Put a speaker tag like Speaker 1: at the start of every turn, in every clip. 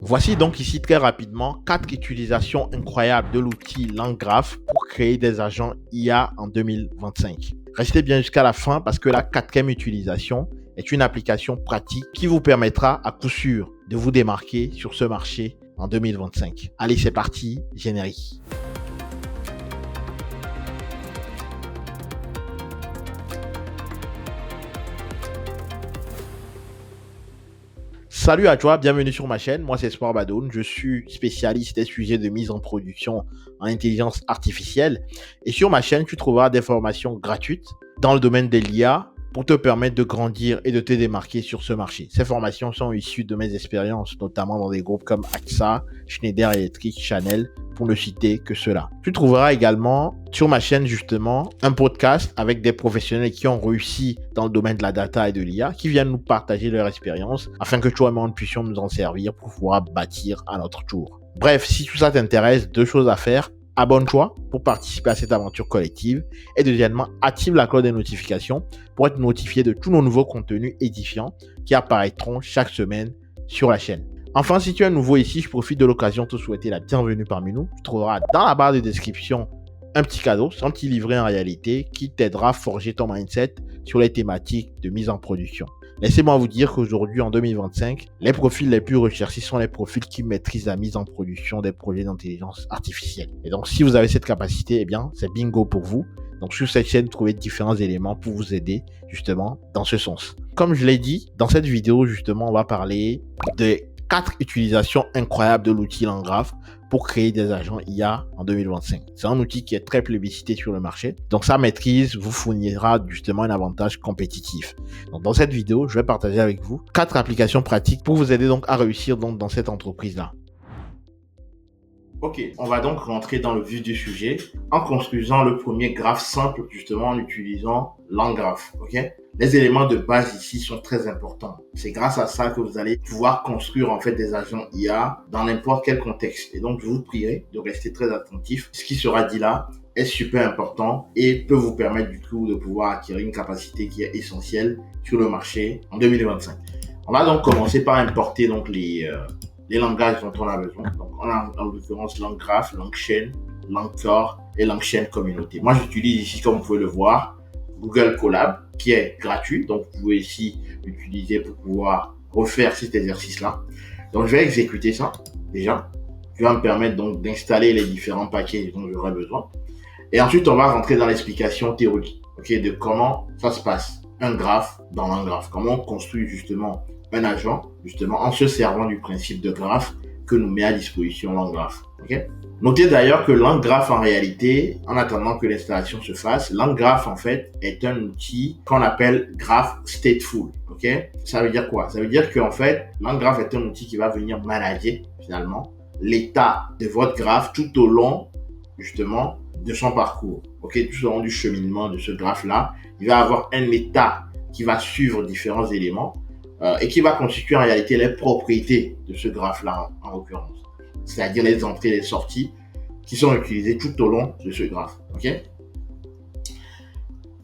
Speaker 1: Voici donc ici très rapidement 4 utilisations incroyables de l'outil LangGraph pour créer des agents IA en 2025. Restez bien jusqu'à la fin parce que la 4e utilisation est une application pratique qui vous permettra à coup sûr de vous démarquer sur ce marché en 2025. Allez, c'est parti, générique. Salut à toi, bienvenue sur ma chaîne. Moi, c'est Sport Badoun. Je suis spécialiste des sujets de mise en production en intelligence artificielle. Et sur ma chaîne, tu trouveras des formations gratuites dans le domaine de l'IA pour te permettre de grandir et de te démarquer sur ce marché. Ces formations sont issues de mes expériences, notamment dans des groupes comme AXA, Schneider Electric, Chanel, pour ne citer que cela. Tu trouveras également sur ma chaîne justement un podcast avec des professionnels qui ont réussi dans le domaine de la data et de l'IA, qui viennent nous partager leur expérience afin que toi et moi nous puissions nous en servir pour pouvoir bâtir à notre tour. Bref, si tout ça t'intéresse, 2 choses à faire. Abonne-toi pour participer à cette aventure collective et deuxièmement, active la cloche des notifications pour être notifié de tous nos nouveaux contenus édifiants qui apparaîtront chaque semaine sur la chaîne. Enfin, si tu es nouveau ici, je profite de l'occasion de te souhaiter la bienvenue parmi nous. Tu trouveras dans la barre de description un petit cadeau, un petit livret en réalité qui t'aidera à forger ton mindset sur les thématiques de mise en production. Laissez-moi vous dire qu'aujourd'hui, en 2025, les profils les plus recherchés sont les profils qui maîtrisent la mise en production des projets d'intelligence artificielle. Et donc, si vous avez cette capacité, eh bien, c'est bingo pour vous. Donc, sur cette chaîne, trouvez différents éléments pour vous aider, justement, dans ce sens. Comme je l'ai dit, dans cette vidéo, justement, on va parler des 4 utilisations incroyables de l'outil LangGraph pour créer des agents IA en 2025. C'est un outil qui est très plébiscité sur le marché. Donc, sa maîtrise vous fournira justement un avantage compétitif. Donc, dans cette vidéo, je vais partager avec vous 4 applications pratiques pour vous aider donc à réussir donc dans cette entreprise-là. Ok, on va donc rentrer dans le vif du sujet en construisant le premier graphe simple justement en utilisant LangGraph. Ok, les éléments de base ici sont très importants. C'est grâce à ça que vous allez pouvoir construire en fait des agents IA dans n'importe quel contexte. Et donc je vous prierai de rester très attentif. Ce qui sera dit là est super important et peut vous permettre du coup de pouvoir acquérir une capacité qui est essentielle sur le marché en 2025. On va donc commencer par importer donc les langages dont on a besoin. Donc, on a en l'occurrence LangGraph, LangChain, LangCore et LangChain Communauté. Moi, j'utilise ici, comme vous pouvez le voir, Google Colab, qui est gratuit. Donc, vous pouvez ici l'utiliser pour pouvoir refaire cet exercice-là. Donc, je vais exécuter ça, déjà. Qui va me permettre donc d'installer les différents paquets dont j'aurai besoin. Et ensuite, on va rentrer dans l'explication théorique, ok, de comment ça se passe. Un graphe dans LangGraph. Comment on construit justement un agent, justement, en se servant du principe de graphe que nous met à disposition LangGraph. Okay? Notez d'ailleurs que LangGraph, en réalité, en attendant que l'installation se fasse, LangGraph, en fait, est un outil qu'on appelle graph stateful. Okay? Ça veut dire quoi? Ça veut dire qu'en fait, LangGraph est un outil qui va venir manager, finalement, l'état de votre graphe tout au long, justement, de son parcours. Okay? Tout au long du cheminement de ce graphe-là, il va avoir un état qui va suivre différents éléments et qui va constituer en réalité les propriétés de ce graphe-là en l'occurrence. C'est-à-dire les entrées et les sorties qui sont utilisées tout au long de ce graphe. Okay?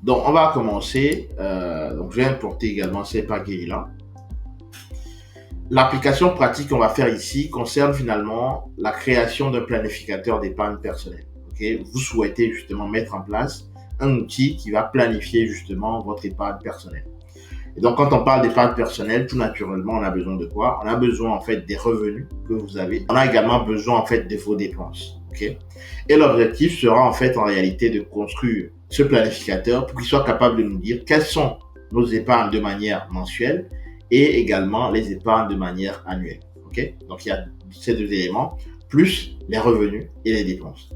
Speaker 1: Donc, on va commencer. Donc, je vais importer également ces paquets-là. L'application pratique qu'on va faire ici concerne finalement la création d'un planificateur d'épargne personnelle. Okay? Vous souhaitez justement mettre en place un outil qui va planifier justement votre épargne personnelle. Et donc, quand on parle d'épargne personnelle, tout naturellement, on a besoin de quoi? On a besoin, en fait, des revenus que vous avez. On a également besoin, en fait, de vos dépenses. Okay? Et l'objectif sera, en fait, en réalité, de construire ce planificateur pour qu'il soit capable de nous dire quelles sont nos épargnes de manière mensuelle et également les épargnes de manière annuelle. Okay? Donc, il y a ces 2 éléments, plus les revenus et les dépenses.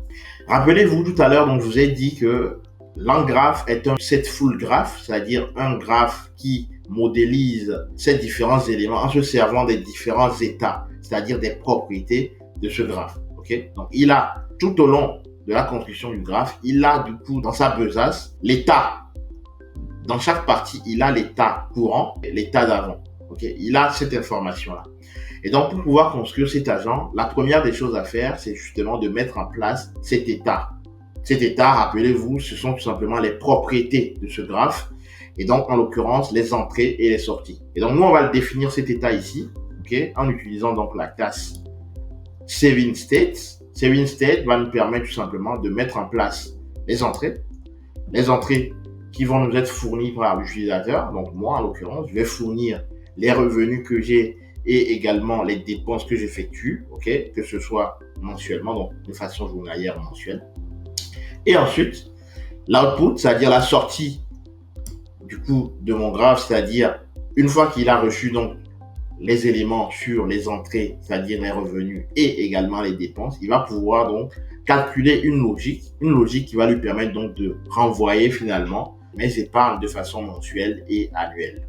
Speaker 1: Rappelez-vous, tout à l'heure, donc, je vous ai dit que LangGraph est un stateful graph, c'est-à-dire un graphe qui modélise ces différents éléments en se servant des différents états, c'est-à-dire des propriétés de ce graphe. Okay? Donc, il a, tout au long de la construction du graphe, il a du coup dans sa besace l'état. Dans chaque partie, il a l'état courant et l'état d'avant. Okay? Il a cette information-là. Et donc, pour pouvoir construire cet agent, la première des choses à faire, c'est justement de mettre en place cet état. Cet état, rappelez-vous, ce sont tout simplement les propriétés de ce graphe. Et donc, en l'occurrence, les entrées et les sorties. Et donc, nous, on va le définir cet état ici, okay, en utilisant donc la classe saving state. Saving state va nous permettre tout simplement de mettre en place les entrées qui vont nous être fournies par l'utilisateur. Donc moi, en l'occurrence, je vais fournir les revenus que j'ai et également les dépenses que j'effectue, ok, que ce soit mensuellement, donc de façon journalière mensuelle. Et ensuite, l'output, c'est-à-dire la sortie du coup de mon graphe, c'est-à-dire une fois qu'il a reçu donc les éléments sur les entrées, c'est-à-dire les revenus et également les dépenses, il va pouvoir donc calculer une logique qui va lui permettre donc de renvoyer finalement mes épargnes de façon mensuelle et annuelle.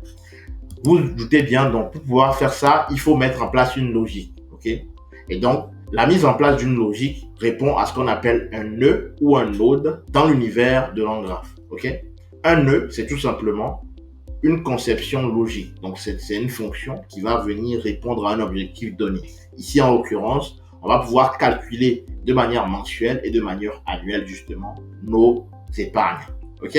Speaker 1: Vous doutez bien, donc pour pouvoir faire ça, il faut mettre en place une logique, ok? Et donc, la mise en place d'une logique répond à ce qu'on appelle un nœud ou un node dans l'univers de l'engraphe, ok? Un nœud, c'est tout simplement une conception logique. Donc, c'est une fonction qui va venir répondre à un objectif donné. Ici, en l'occurrence, on va pouvoir calculer de manière mensuelle et de manière annuelle, justement, nos épargnes. OK?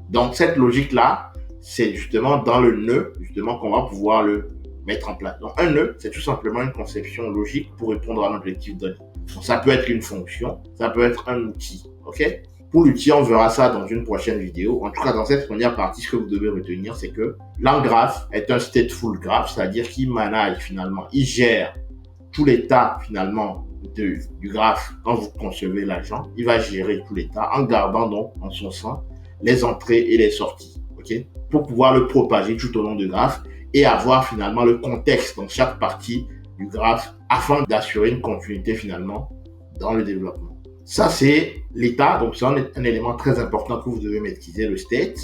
Speaker 1: Donc, cette logique-là, c'est justement dans le nœud, justement, qu'on va pouvoir le mettre en place. Donc, un nœud, c'est tout simplement une conception logique pour répondre à un objectif donné. Donc, ça peut être une fonction, ça peut être un outil. OK? Pour l'outil, on verra ça dans une prochaine vidéo. En tout cas, dans cette première partie, ce que vous devez retenir, c'est que l'engraphe est un stateful graph, c'est-à-dire qu'il manage finalement, il gère tout l'état finalement du graphe quand vous concevez l'agent. Il va gérer tout l'état en gardant donc en son sein les entrées et les sorties, ok, pour pouvoir le propager tout au long du graphe et avoir finalement le contexte dans chaque partie du graphe afin d'assurer une continuité finalement dans le développement. Ça, c'est l'état, donc c'est un élément très important que vous devez maîtriser, le state.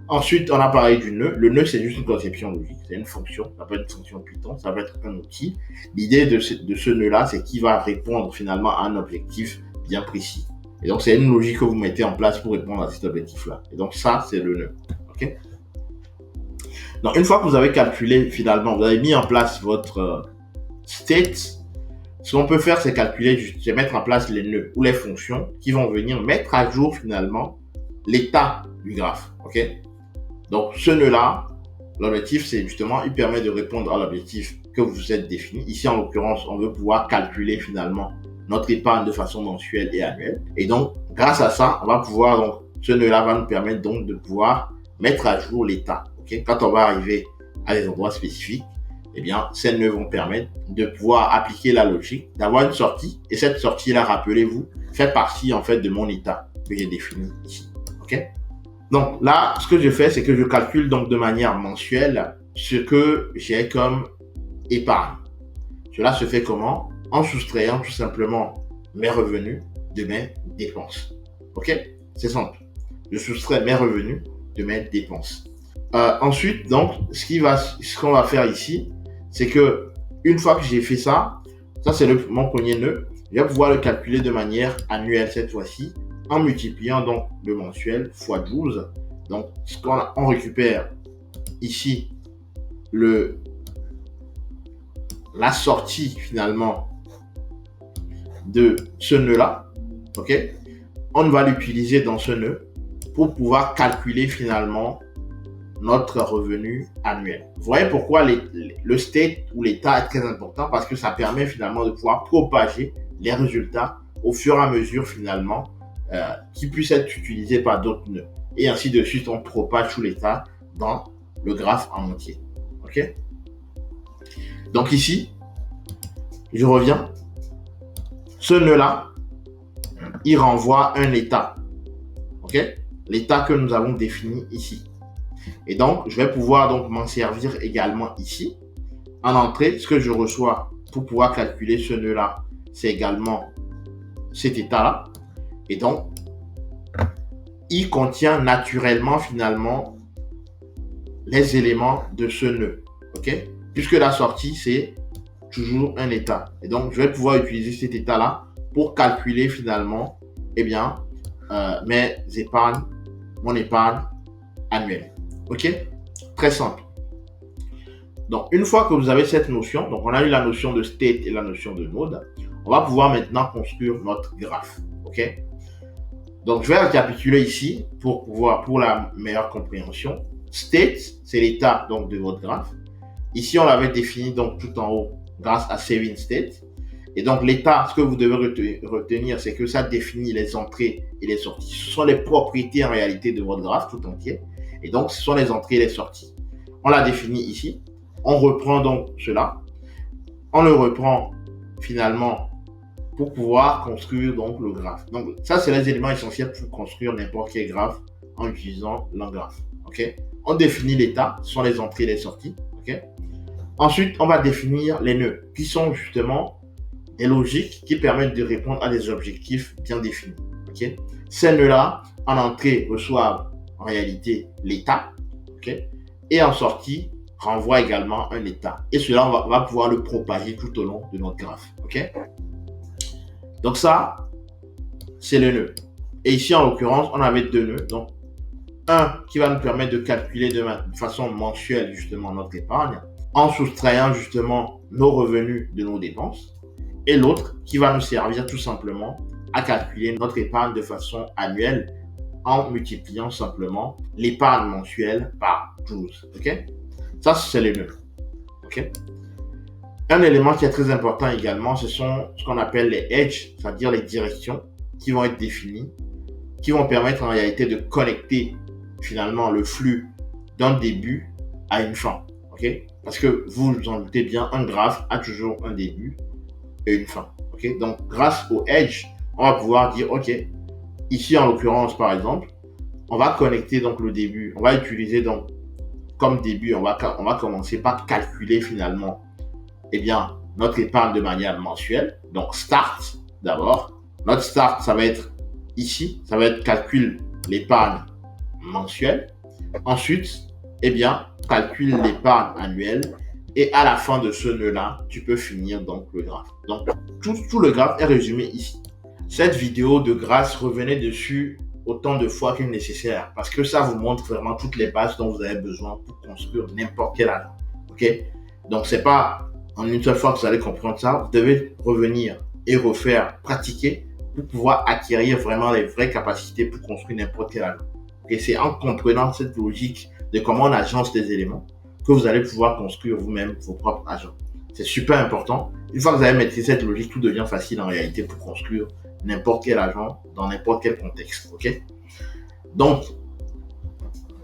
Speaker 1: Ensuite, on a parlé du nœud. Le nœud, c'est juste une conception logique, c'est une fonction, ça peut être une fonction Python, ça peut être un outil. L'idée de ce nœud-là, c'est qu'il va répondre finalement à un objectif bien précis. Et donc, c'est une logique que vous mettez en place pour répondre à cet objectif-là. Et donc, ça, c'est le nœud. OK? Donc, une fois que vous avez calculé finalement, vous avez mis en place votre state, ce qu'on peut faire, c'est calculer, c'est mettre en place les nœuds ou les fonctions qui vont venir mettre à jour finalement l'état du graphe. OK? Donc, ce nœud-là, l'objectif, c'est justement, il permet de répondre à l'objectif que vous vous êtes défini. Ici, en l'occurrence, on veut pouvoir calculer finalement notre épargne de façon mensuelle et annuelle. Et donc, grâce à ça, on va pouvoir, donc, ce nœud-là va nous permettre donc de pouvoir mettre à jour l'état. OK? Quand on va arriver à des endroits spécifiques, eh bien, ces nœuds vont permettre de pouvoir appliquer la logique, d'avoir une sortie. Et cette sortie-là, rappelez-vous, fait partie, en fait, de mon état que j'ai défini ici. OK? Donc là, ce que je fais, c'est que je calcule donc de manière mensuelle ce que j'ai comme épargne. Cela se fait comment? En soustrayant tout simplement mes revenus de mes dépenses. OK? C'est simple. Je soustrais mes revenus de mes dépenses. Ensuite, donc, ce qu'on va faire ici, c'est que une fois que j'ai fait ça, ça c'est mon premier nœud, je vais pouvoir le calculer de manière annuelle cette fois-ci, en multipliant donc le mensuel fois 12. Donc, on récupère ici la sortie finalement de ce nœud-là. OK? On va l'utiliser dans ce nœud pour pouvoir calculer finalement notre revenu annuel. Vous voyez pourquoi le state ou l'état est très important, parce que ça permet finalement de pouvoir propager les résultats au fur et à mesure finalement qui puissent être utilisés par d'autres nœuds. Et ainsi de suite, on propage tout l'état dans le graphe en entier. OK? Donc ici, je reviens. Ce nœud-là, il renvoie un état. OK? L'état que nous avons défini ici. Et donc, je vais pouvoir donc m'en servir également ici. En entrée, ce que je reçois pour pouvoir calculer ce nœud-là, c'est également cet état-là. Et donc, il contient naturellement finalement les éléments de ce nœud. OK? Puisque la sortie, c'est toujours un état. Et donc, je vais pouvoir utiliser cet état-là pour calculer finalement, eh bien, mon épargne annuelle. OK? Très simple. Donc, une fois que vous avez cette notion, donc on a eu la notion de state et la notion de node, on va pouvoir maintenant construire notre graphe. OK? Donc, je vais récapituler ici pour la meilleure compréhension. State, c'est l'état donc de votre graphe. Ici, on l'avait défini donc tout en haut grâce à saving state. Et donc, l'état, ce que vous devez retenir, c'est que ça définit les entrées et les sorties. Ce sont les propriétés en réalité de votre graphe tout entier. Et donc, ce sont les entrées et les sorties. On l'a défini ici. On reprend donc cela. On le reprend finalement pour pouvoir construire donc le graphe. Donc, ça, c'est les éléments essentiels pour construire n'importe quel graphe en utilisant l'engraphe. OK? On définit l'état, ce sont les entrées et les sorties. OK? Ensuite, on va définir les nœuds, qui sont justement des logiques qui permettent de répondre à des objectifs bien définis. Okay? Ces nœuds-là, en entrée, reçoivent en réalité l'état, okay? Et en sortie, renvoient également un état. Et cela, on va pouvoir le propager tout au long de notre graphe. Okay? Donc ça, c'est le nœud. Et ici, en l'occurrence, on avait deux nœuds. Donc, un qui va nous permettre de calculer de façon mensuelle justement notre épargne, en soustrayant justement nos revenus de nos dépenses. Et l'autre qui va nous servir tout simplement à calculer notre épargne de façon annuelle en multipliant simplement l'épargne mensuelle par 12. Okay? Ça, c'est les nœuds. Okay? Un élément qui est très important également, ce sont ce qu'on appelle les edges, c'est-à-dire les directions qui vont être définies, qui vont permettre en réalité de connecter finalement le flux d'un début à une fin. Okay? Parce que vous vous en doutez bien, un graphe a toujours un début et une fin. Okay? Donc, grâce au edge, on va pouvoir dire, OK, ici en l'occurrence, par exemple, on va connecter donc le début. On va utiliser donc comme début, on va commencer par calculer finalement notre épargne de manière mensuelle. Donc, start d'abord. Notre start, ça va être ici, ça va être calcul l'épargne mensuelle. Ensuite, calcule l'épargne annuelle. Et à la fin de ce nœud-là, tu peux finir donc le graphe. Donc, tout le graphe est résumé ici. Cette vidéo, de grâce, revenez dessus autant de fois que nécessaire parce que ça vous montre vraiment toutes les bases dont vous avez besoin pour construire n'importe quel agent. OK? Donc, c'est pas en une seule fois que vous allez comprendre ça. Vous devez revenir et refaire, pratiquer pour pouvoir acquérir vraiment les vraies capacités pour construire n'importe quel agent. Et c'est en comprenant cette logique de comment on agence les éléments que vous allez pouvoir construire vous-même vos propres agents. C'est super important. Une fois que vous avez maîtrisé cette logique, tout devient facile en réalité pour construire n'importe quel agent dans n'importe quel contexte. OK? Donc,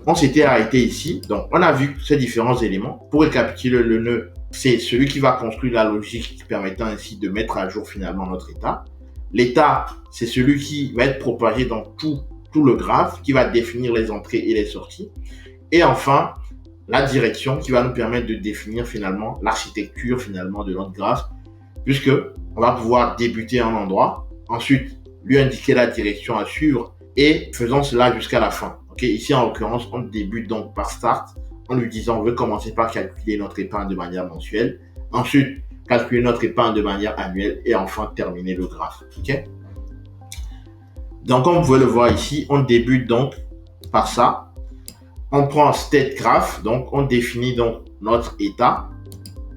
Speaker 1: on s'était arrêté ici. Donc, on a vu ces différents éléments. Pour récapituler, le nœud, c'est celui qui va construire la logique permettant ainsi de mettre à jour finalement notre état. L'état, c'est celui qui va être propagé dans tout le graphe, qui va définir les entrées et les sorties. Et enfin, la direction qui va nous permettre de définir finalement l'architecture finalement de notre graphe, puisque on va pouvoir débuter un endroit, ensuite lui indiquer la direction à suivre et faisant cela jusqu'à la fin. Okay? Ici, en l'occurrence, on débute donc par start en lui disant on veut commencer par calculer notre épargne de manière mensuelle, ensuite calculer notre épargne de manière annuelle et enfin terminer le graphe. Okay? Donc, comme vous pouvez le voir ici, on débute donc par ça. On prend state graph, donc on définit donc notre état.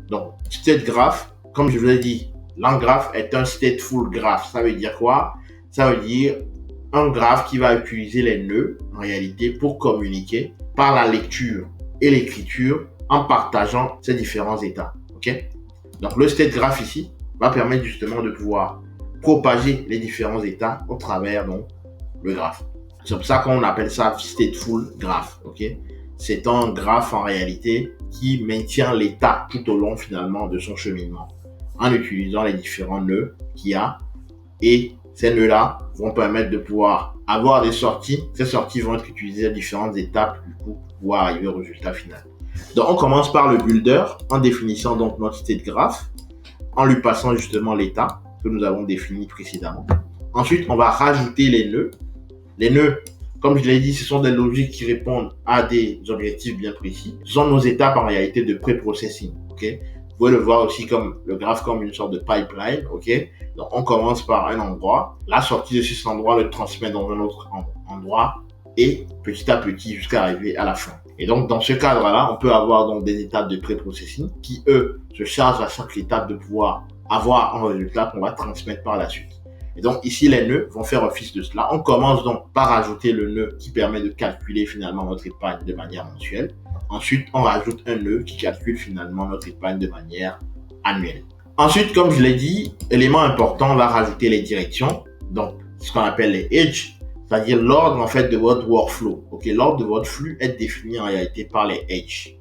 Speaker 1: Donc, state graph, comme je vous l'ai dit, l'engraphe est un stateful graph. Ça veut dire quoi? Ça veut dire un graphe qui va utiliser les nœuds, en réalité, pour communiquer par la lecture et l'écriture en partageant ces différents états. Okay? Donc, le state graph ici va permettre justement de pouvoir propager les différents états au travers donc le graphe. C'est pour ça qu'on appelle ça stateful graph. Okay? C'est un graphe en réalité qui maintient l'état tout au long finalement de son cheminement en utilisant les différents nœuds qu'il y a. Et ces nœuds-là vont permettre de pouvoir avoir des sorties. Ces sorties vont être utilisées à différentes étapes du coup, pour pouvoir arriver au résultat final. Donc on commence par le builder en définissant donc notre state graph, en lui passant justement l'état que nous avons défini précédemment. Ensuite, on va rajouter les nœuds. Les nœuds, comme je l'ai dit, ce sont des logiques qui répondent à des objectifs bien précis. Ce sont nos étapes en réalité de pré-processing. Okay? Vous pouvez le voir aussi comme le graphe comme une sorte de pipeline. Okay? Donc, on commence par un endroit. La sortie de cet endroit le transmet dans un autre endroit et petit à petit jusqu'à arriver à la fin. Et donc, dans ce cadre-là, on peut avoir donc des étapes de pré-processing qui, eux, se chargent à chaque étape de pouvoir avoir un résultat qu'on va transmettre par la suite. Et donc ici, les nœuds vont faire office de cela. On commence donc par ajouter le nœud qui permet de calculer finalement notre épargne de manière mensuelle. Ensuite, on rajoute un nœud qui calcule finalement notre épargne de manière annuelle. Ensuite, comme je l'ai dit, élément important, on va rajouter les directions. Donc, ce qu'on appelle les edges, c'est-à-dire l'ordre en fait de votre workflow. Ok, l'ordre de votre flux est défini en réalité par les edges.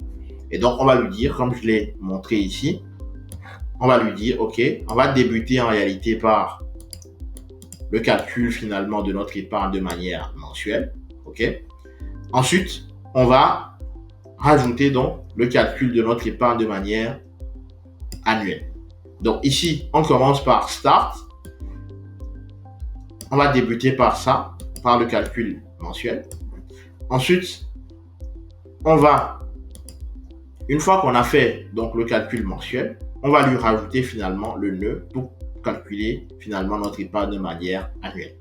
Speaker 1: Et donc, on va lui dire, comme je l'ai montré ici, on va lui dire, ok, on va débuter en réalité par le calcul finalement de notre épargne de manière mensuelle. Ok. Ensuite, on va rajouter donc le calcul de notre épargne de manière annuelle. Donc ici, on commence par Start. On va débuter par ça, par le calcul mensuel. Ensuite, on va, une fois qu'on a fait donc le calcul mensuel, on va lui rajouter finalement le nœud pour calculer finalement notre épargne de manière annuelle.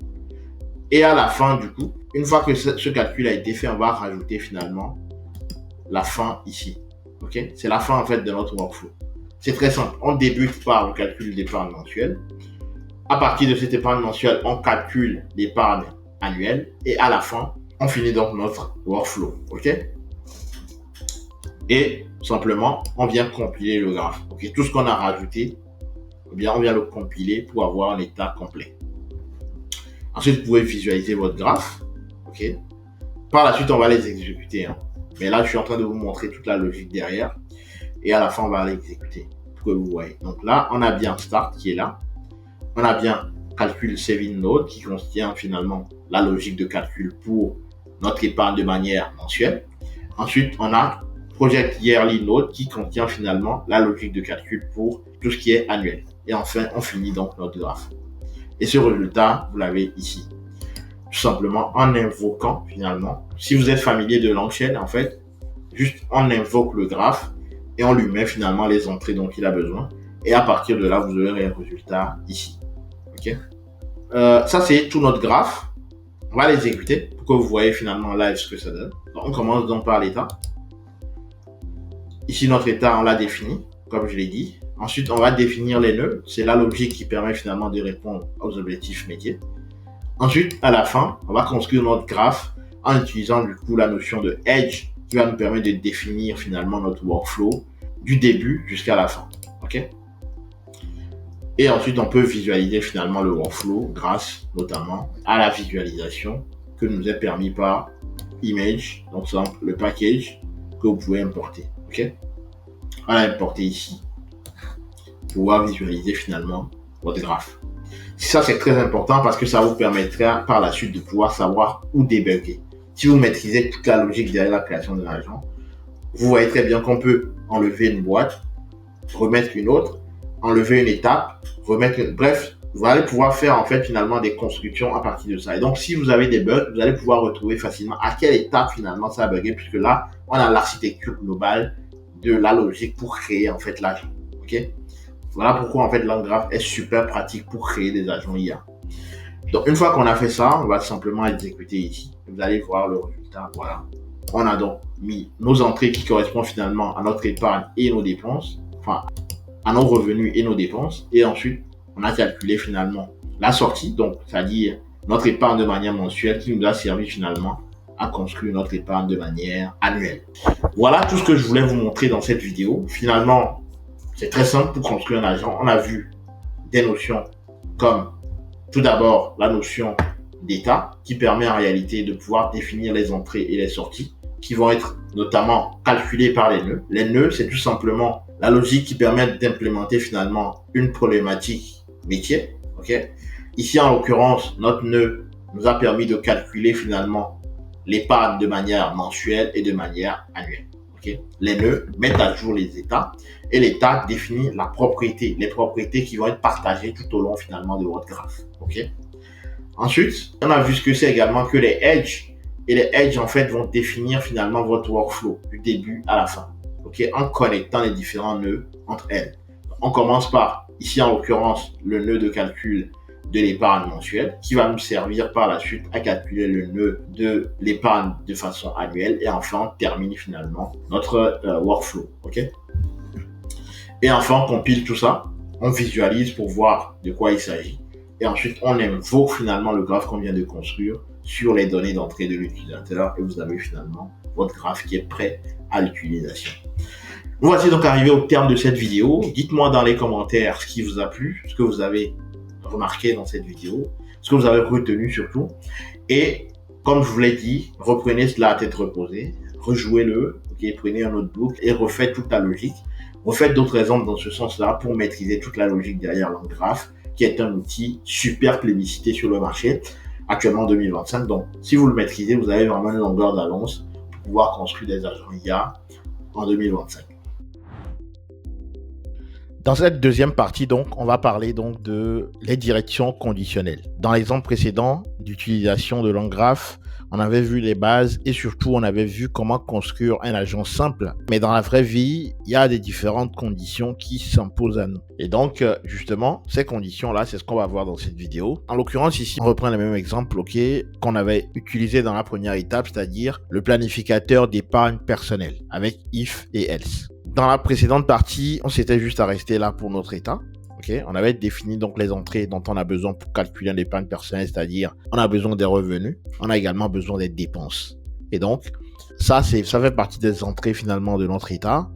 Speaker 1: Et à la fin du coup, une fois que ce calcul a été fait, on va rajouter finalement la fin ici. Ok, c'est la fin en fait de notre workflow. C'est très simple. On débute par le calcul d'épargne mensuelle. À partir de cette épargne mensuelle, on calcule l'épargne annuelle. Et à la fin, on finit donc notre workflow. Ok. Et simplement, on vient compiler le graphe. Ok. Tout ce qu'on a rajouté, eh bien, on vient le compiler pour avoir un état complet. Ensuite, vous pouvez visualiser votre graphe. Ok. Par la suite, on va les exécuter. Mais là, je suis en train de vous montrer toute la logique derrière. Et à la fin, on va l'exécuter pour que vous voyez. Donc là, on a bien Start qui est là. On a bien Calcul Saving Node qui contient finalement la logique de calcul pour notre épargne de manière mensuelle. Ensuite, on a Project Yearly Node qui contient finalement la logique de calcul pour tout ce qui est annuel. Et enfin, on finit donc notre graphe. Et ce résultat, vous l'avez ici. Tout simplement en invoquant finalement, si vous êtes familier de Langchain, en fait, juste on invoque le graphe et on lui met finalement les entrées dont il a besoin. Et à partir de là, vous aurez les résultats ici. Ok. Ça, c'est tout notre graphe. On va l'exécuter pour que vous voyez finalement live ce que ça donne. Donc, on commence donc par l'état. Ici, notre état, on l'a défini, comme je l'ai dit. Ensuite, on va définir les nœuds. C'est là l'objet qui permet finalement de répondre aux objectifs métiers. Ensuite, à la fin, on va construire notre graphe en utilisant du coup la notion de edge qui va nous permettre de définir finalement notre workflow du début jusqu'à la fin. Ok. Et ensuite, on peut visualiser finalement le workflow grâce notamment à la visualisation que nous est permis par Image, donc c'est le package que vous pouvez importer. Ok. On l'a importé ici pour pouvoir visualiser finalement votre graphe. Ça, c'est très important parce que ça vous permettra par la suite de pouvoir savoir où débugger. Si vous maîtrisez toute la logique derrière la création d'un agent, vous voyez très bien qu'on peut enlever une boîte, remettre une autre, enlever une étape, remettre une... Bref, vous allez pouvoir faire en fait finalement des constructions à partir de ça. Et donc, si vous avez des bugs, vous allez pouvoir retrouver facilement à quelle étape finalement ça a bugué, puisque là, on a l'architecture globale de la logique pour créer en fait l'agent. Ok. Voilà pourquoi en fait LangGraph est super pratique pour créer des agents IA. Donc une fois qu'on a fait ça, on va simplement exécuter ici. Vous allez voir le résultat. Voilà. On a donc mis nos entrées qui correspondent finalement à notre épargne et nos dépenses, enfin à nos revenus et nos dépenses. Et ensuite, on a calculé finalement la sortie, donc c'est-à-dire notre épargne de manière mensuelle qui nous a servi finalement à construire notre épargne de manière annuelle. Voilà tout ce que je voulais vous montrer dans cette vidéo. Finalement, c'est très simple pour construire un agent. On a vu des notions comme tout d'abord la notion d'état qui permet en réalité de pouvoir définir les entrées et les sorties qui vont être notamment calculées par les nœuds. Les nœuds, c'est tout simplement la logique qui permet d'implémenter finalement une problématique métier. Okay. Ici, en l'occurrence, notre nœud nous a permis de calculer finalement l'épargne de manière mensuelle et de manière annuelle. Okay. Les nœuds mettent à jour les états et l'état définit la propriété, les propriétés qui vont être partagées tout au long finalement de votre graphe. Okay. Ensuite, on a vu ce que c'est également que les edges. Et les edges en fait vont définir finalement votre workflow du début à la fin. Okay, en connectant les différents nœuds entre elles. On commence par, ici en l'occurrence, le nœud de calcul de l'épargne mensuelle qui va nous servir par la suite à calculer le nœud de l'épargne de façon annuelle et enfin on termine finalement notre workflow. Okay. Et enfin on compile tout ça, on visualise pour voir de quoi il s'agit et ensuite on invoque finalement le graphe qu'on vient de construire sur les données d'entrée de l'utilisateur et vous avez finalement votre graphe qui est prêt à l'utilisation. Nous voici donc arrivés au terme de cette vidéo. Dites-moi dans les commentaires ce qui vous a plu, ce que vous avez remarqué dans cette vidéo, ce que vous avez retenu surtout. Et comme je vous l'ai dit, reprenez cela à tête reposée, rejouez-le, okay, prenez un notebook et refaites toute la logique. Refaites d'autres exemples dans ce sens-là pour maîtriser toute la logique derrière l'Anggraph, qui est un outil super plébiscité sur le marché actuellement en 2025. Donc, si vous le maîtrisez, vous avez vraiment une longueur d'avance pour pouvoir construire des agents IA en 2025. Dans cette deuxième partie, donc, on va parler donc de les directions conditionnelles. Dans l'exemple précédent d'utilisation de l'Anggraph, on avait vu les bases et surtout on avait vu comment construire un agent simple. Mais dans la vraie vie, il y a des différentes conditions qui s'imposent à nous. Et donc, justement, ces conditions-là, c'est ce qu'on va voir dans cette vidéo. En l'occurrence, ici, on reprend le même exemple qu'on avait utilisé dans la première étape, c'est-à-dire le planificateur d'épargne personnelle avec if et else. Dans la précédente partie, on s'était juste arrêté là pour notre état. Okay, on avait défini donc les entrées dont on a besoin pour calculer une épargne personnelle, c'est-à-dire on a besoin des revenus, on a également besoin des dépenses. Et donc, ça fait partie des entrées finalement de notre état.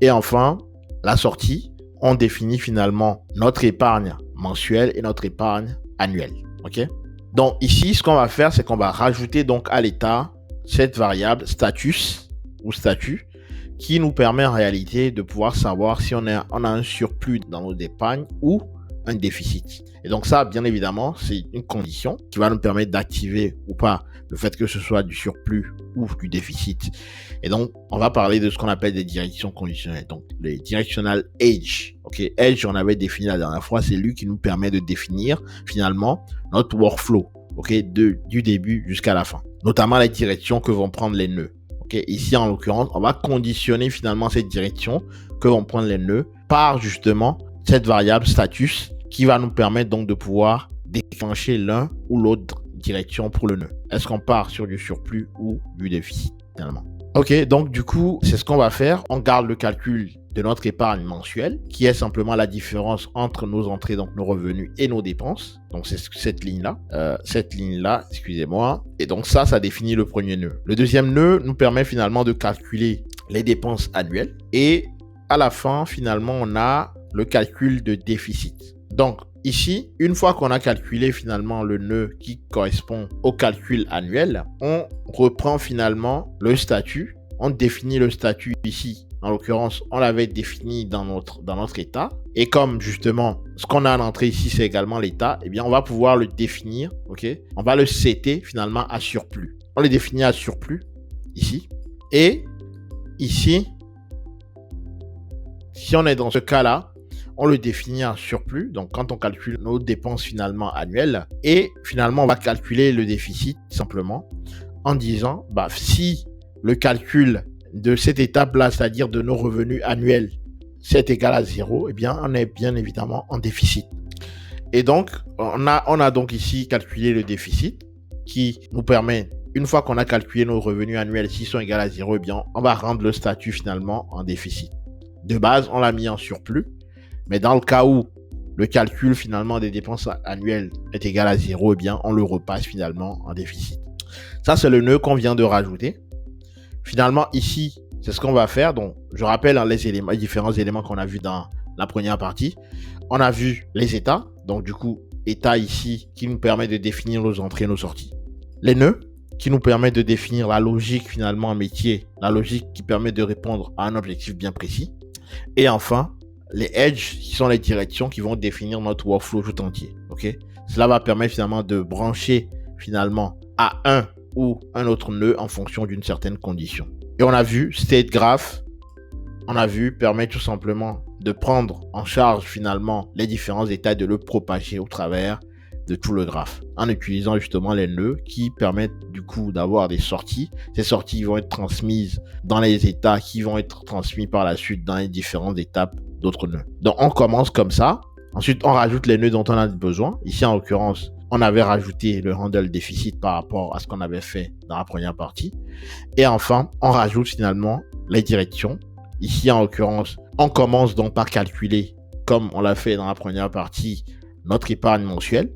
Speaker 1: Et enfin, la sortie, on définit finalement notre épargne mensuelle et notre épargne annuelle. Okay? Donc ici, ce qu'on va faire, c'est qu'on va rajouter donc à l'état cette variable status ou statut qui nous permet en réalité de pouvoir savoir si on a un surplus dans nos épargnes ou un déficit. Et donc ça, bien évidemment, c'est une condition qui va nous permettre d'activer ou pas le fait que ce soit du surplus ou du déficit. Et donc, on va parler de ce qu'on appelle des directions conditionnelles. Donc, les directional edge. Okay, edge, on avait défini la dernière fois, c'est lui qui nous permet de définir finalement notre workflow, okay, du début jusqu'à la fin. Notamment les directions que vont prendre les nœuds. Okay, ici, en l'occurrence, on va conditionner finalement cette direction que vont prendre les nœuds par justement cette variable status qui va nous permettre donc de pouvoir déclencher l'un ou l'autre direction pour le nœud. Est-ce qu'on part sur du surplus ou du déficit finalement? Ok, donc du coup, c'est ce qu'on va faire. On garde le calcul de notre épargne mensuelle, qui est simplement la différence entre nos entrées, donc nos revenus et nos dépenses. Donc c'est cette ligne-là, excusez-moi. Et donc ça définit le premier nœud. Le deuxième nœud nous permet finalement de calculer les dépenses annuelles. Et à la fin, finalement, on a le calcul de déficit. Donc ici, une fois qu'on a calculé finalement le nœud qui correspond au calcul annuel, on reprend finalement le statut. On définit le statut ici. En l'occurrence, on l'avait défini dans notre état. Et comme justement, ce qu'on a en entrée ici, c'est également l'état, eh bien, on va pouvoir le définir, ok? On va le setter finalement à surplus. On le définit à surplus, ici. Et ici, si on est dans ce cas-là, on le définit en surplus, donc quand on calcule nos dépenses finalement annuelles, et finalement on va calculer le déficit simplement en disant, si le calcul de cette étape-là, c'est-à-dire de nos revenus annuels, c'est égal à 0, eh bien on est bien évidemment en déficit. Et donc, on a donc ici calculé le déficit qui nous permet, une fois qu'on a calculé nos revenus annuels, s'ils sont égaux à 0, eh bien on va rendre le statut finalement en déficit. De base, on l'a mis en surplus. Mais dans le cas où le calcul finalement des dépenses annuelles est égal à 0, eh bien, on le repasse finalement en déficit. Ça, c'est le nœud qu'on vient de rajouter. Finalement, ici, c'est ce qu'on va faire. Donc, je rappelle les différents éléments qu'on a vus dans la première partie. On a vu les états. Donc, du coup, état ici qui nous permet de définir nos entrées et nos sorties. Les nœuds qui nous permettent de définir la logique finalement en métier. La logique qui permet de répondre à un objectif bien précis. Et enfin, les edges qui sont les directions qui vont définir notre workflow tout entier. Okay? Cela va permettre finalement de brancher finalement à un ou un autre nœud en fonction d'une certaine condition. Et on a vu state graph, permet tout simplement de prendre en charge finalement les différents états et de le propager au travers de tout le graphe en utilisant justement les nœuds qui permettent du coup d'avoir des sorties. Ces sorties vont être transmises dans les états qui vont être transmis par la suite dans les différentes étapes d'autres nœuds. Donc on commence comme ça. Ensuite, on rajoute les nœuds dont on a besoin. Ici, en l'occurrence, on avait rajouté le handle déficit par rapport à ce qu'on avait fait dans la première partie. Et enfin, on rajoute finalement les directions. Ici, en l'occurrence, on commence donc par calculer, comme on l'a fait dans la première partie, notre épargne mensuelle.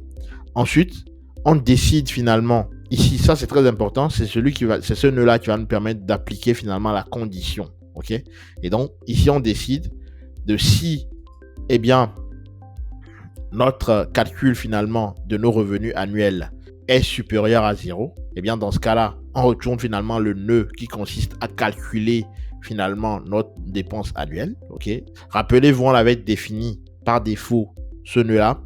Speaker 1: Ensuite, on décide finalement, ici, ça c'est très important, c'est ce nœud-là qui va nous permettre d'appliquer finalement la condition. ok? Et donc, ici, on décide de si, eh bien, notre calcul finalement de nos revenus annuels est supérieur à 0, eh bien, dans ce cas-là, on retourne finalement le nœud qui consiste à calculer finalement notre dépense annuelle, ok? Rappelez-vous, on avait défini par défaut ce nœud-là.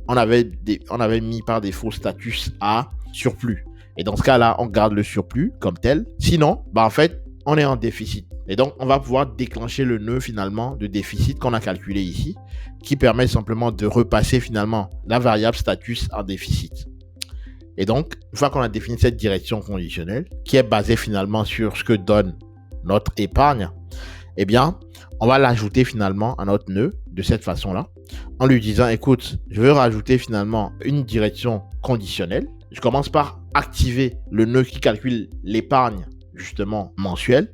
Speaker 1: On avait mis par défaut status à surplus. Et dans ce cas-là, on garde le surplus comme tel. Sinon, en fait, on est en déficit. Et donc, on va pouvoir déclencher le nœud finalement de déficit qu'on a calculé ici, qui permet simplement de repasser finalement la variable status en déficit. Et donc, une fois qu'on a défini cette direction conditionnelle, qui est basée finalement sur ce que donne notre épargne, eh bien, on va l'ajouter finalement à notre nœud de cette façon-là, en lui disant, écoute, je veux rajouter finalement une direction conditionnelle. Je commence par activer le nœud qui calcule l'épargne, justement, mensuelle.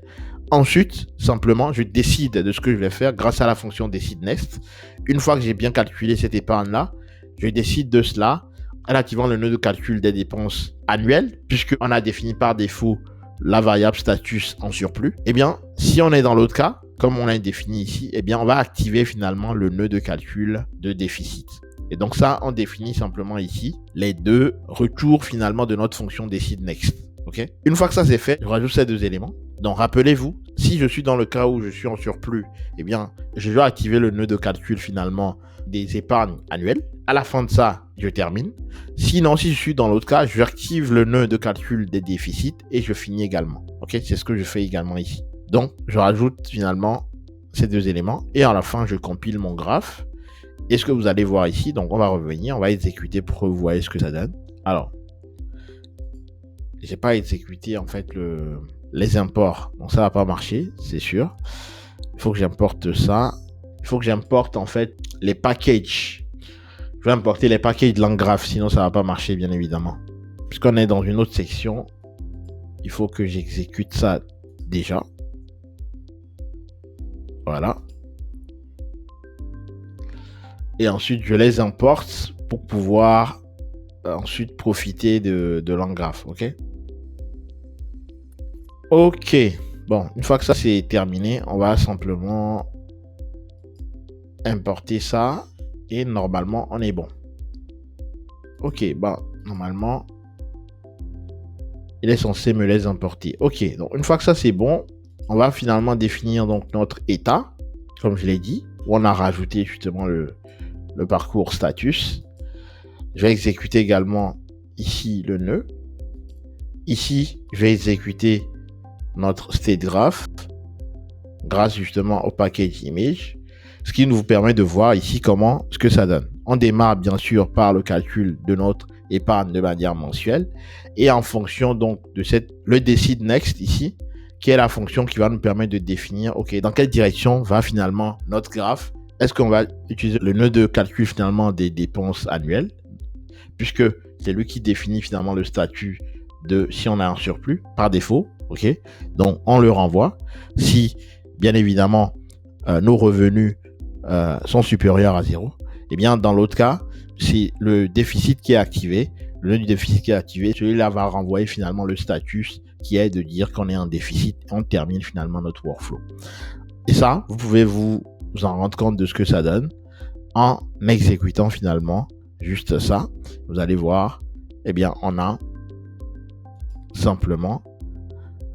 Speaker 1: Ensuite, simplement, je décide de ce que je vais faire grâce à la fonction DecideNext. Une fois que j'ai bien calculé cette épargne-là, je décide de cela en activant le nœud de calcul des dépenses annuelles, puisqu'on a défini par défaut la variable status en surplus. Eh bien, si on est dans l'autre cas, comme on l'a défini ici, eh bien, on va activer finalement le nœud de calcul de déficit. Et donc ça, on définit simplement ici les deux retours finalement de notre fonction DecideNext. Okay? Une fois que ça c'est fait, je rajoute ces deux éléments. Donc rappelez-vous, si je suis dans le cas où je suis en surplus, eh bien, je vais activer le nœud de calcul finalement des épargnes annuelles. À la fin de ça, je termine. Sinon, si je suis dans l'autre cas, j'active le nœud de calcul des déficits et je finis également. Ok, c'est ce que je fais également ici. Donc, je rajoute finalement ces deux éléments et à la fin, je compile mon graphe. Et ce que vous allez voir ici, donc on va revenir, on va exécuter pour que vous voyez ce que ça donne. Alors, j'ai pas exécuté en fait les imports, donc ça va pas marcher, c'est sûr. Il faut que j'importe ça. Il faut que j'importe en fait les packages. Je vais importer les packages de Landgraph, sinon ça va pas marcher bien évidemment. Puisqu'on est dans une autre section, il faut que j'exécute ça déjà. Voilà. Et ensuite, je les importe pour pouvoir ensuite profiter de Landgraph, ok? Ok. Bon, une fois que ça c'est terminé, on va simplement importer ça et normalement, on est bon. Ok, normalement, il est censé me les importer. Ok, donc une fois que ça c'est bon, on va finalement définir donc notre état, comme je l'ai dit, où on a rajouté justement le parcours status. Je vais exécuter également ici le nœud. Ici, je vais exécuter notre state graph grâce justement au package image, ce qui nous permet de voir ici ce que ça donne. On démarre bien sûr par le calcul de notre épargne de manière mensuelle et en fonction donc de le DecideNext ici, qui est la fonction qui va nous permettre de définir dans quelle direction va finalement notre graphe. Est-ce qu'on va utiliser le nœud de calcul finalement des dépenses annuelles, puisque c'est lui qui définit finalement le statut de si on a un surplus par défaut, ok? Donc on le renvoie. Si bien évidemment nos revenus sont supérieurs à 0, et bien dans l'autre cas, c'est le déficit qui est activé. Le nœud du déficit qui est activé, celui-là va renvoyer finalement le statut qui est de dire qu'on est en déficit et on termine finalement notre workflow. Et ça, vous pouvez vous en rendre compte de ce que ça donne en exécutant finalement juste ça. Vous allez voir, eh bien, on a simplement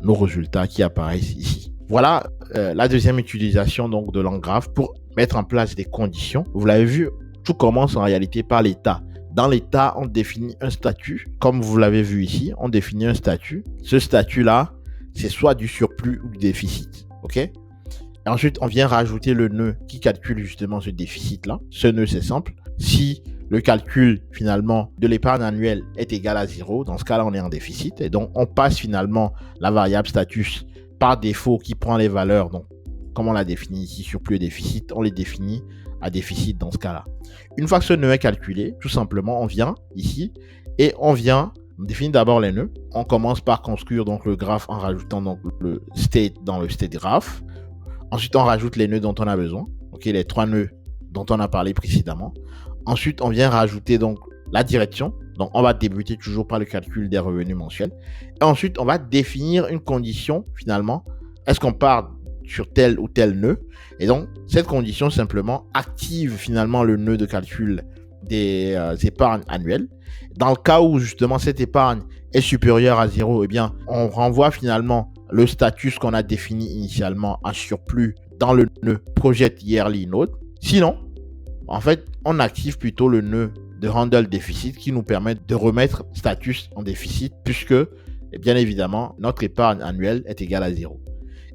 Speaker 1: nos résultats qui apparaissent ici. Voilà la deuxième utilisation donc de Landgraph pour mettre en place des conditions. Vous l'avez vu, tout commence en réalité par l'état. Dans l'état, on définit un statut. Comme vous l'avez vu ici, on définit un statut. Ce statut-là, c'est soit du surplus ou du déficit. Ok? Et ensuite, on vient rajouter le nœud qui calcule justement ce déficit-là. Ce nœud, c'est simple. Si le calcul finalement de l'épargne annuelle est égal à 0, dans ce cas-là, on est en déficit. Et donc, on passe finalement la variable status par défaut qui prend les valeurs. Donc, comme on l'a défini ici, surplus et déficit, on les définit à déficit dans ce cas-là. Une fois que ce nœud est calculé, tout simplement, on vient ici et on définit d'abord les nœuds. On commence par construire donc le graphe en rajoutant donc le state dans le state graph. Ensuite, on rajoute les nœuds dont on a besoin. Ok, les 3 nœuds dont on a parlé précédemment. Ensuite, on vient rajouter donc la direction. Donc, on va débuter toujours par le calcul des revenus mensuels. Et ensuite, on va définir une condition finalement. Est-ce qu'on part sur tel ou tel nœud. Et donc, cette condition simplement active finalement le nœud de calcul des épargnes annuelles. Dans le cas où justement cette épargne est supérieure à 0, eh bien, on renvoie finalement le statut qu'on a défini initialement en surplus dans le nœud Project Yearly Note. Sinon, en fait, on active plutôt le nœud de Handle Déficit qui nous permet de remettre status en déficit puisque, bien évidemment, notre épargne annuelle est égale à 0.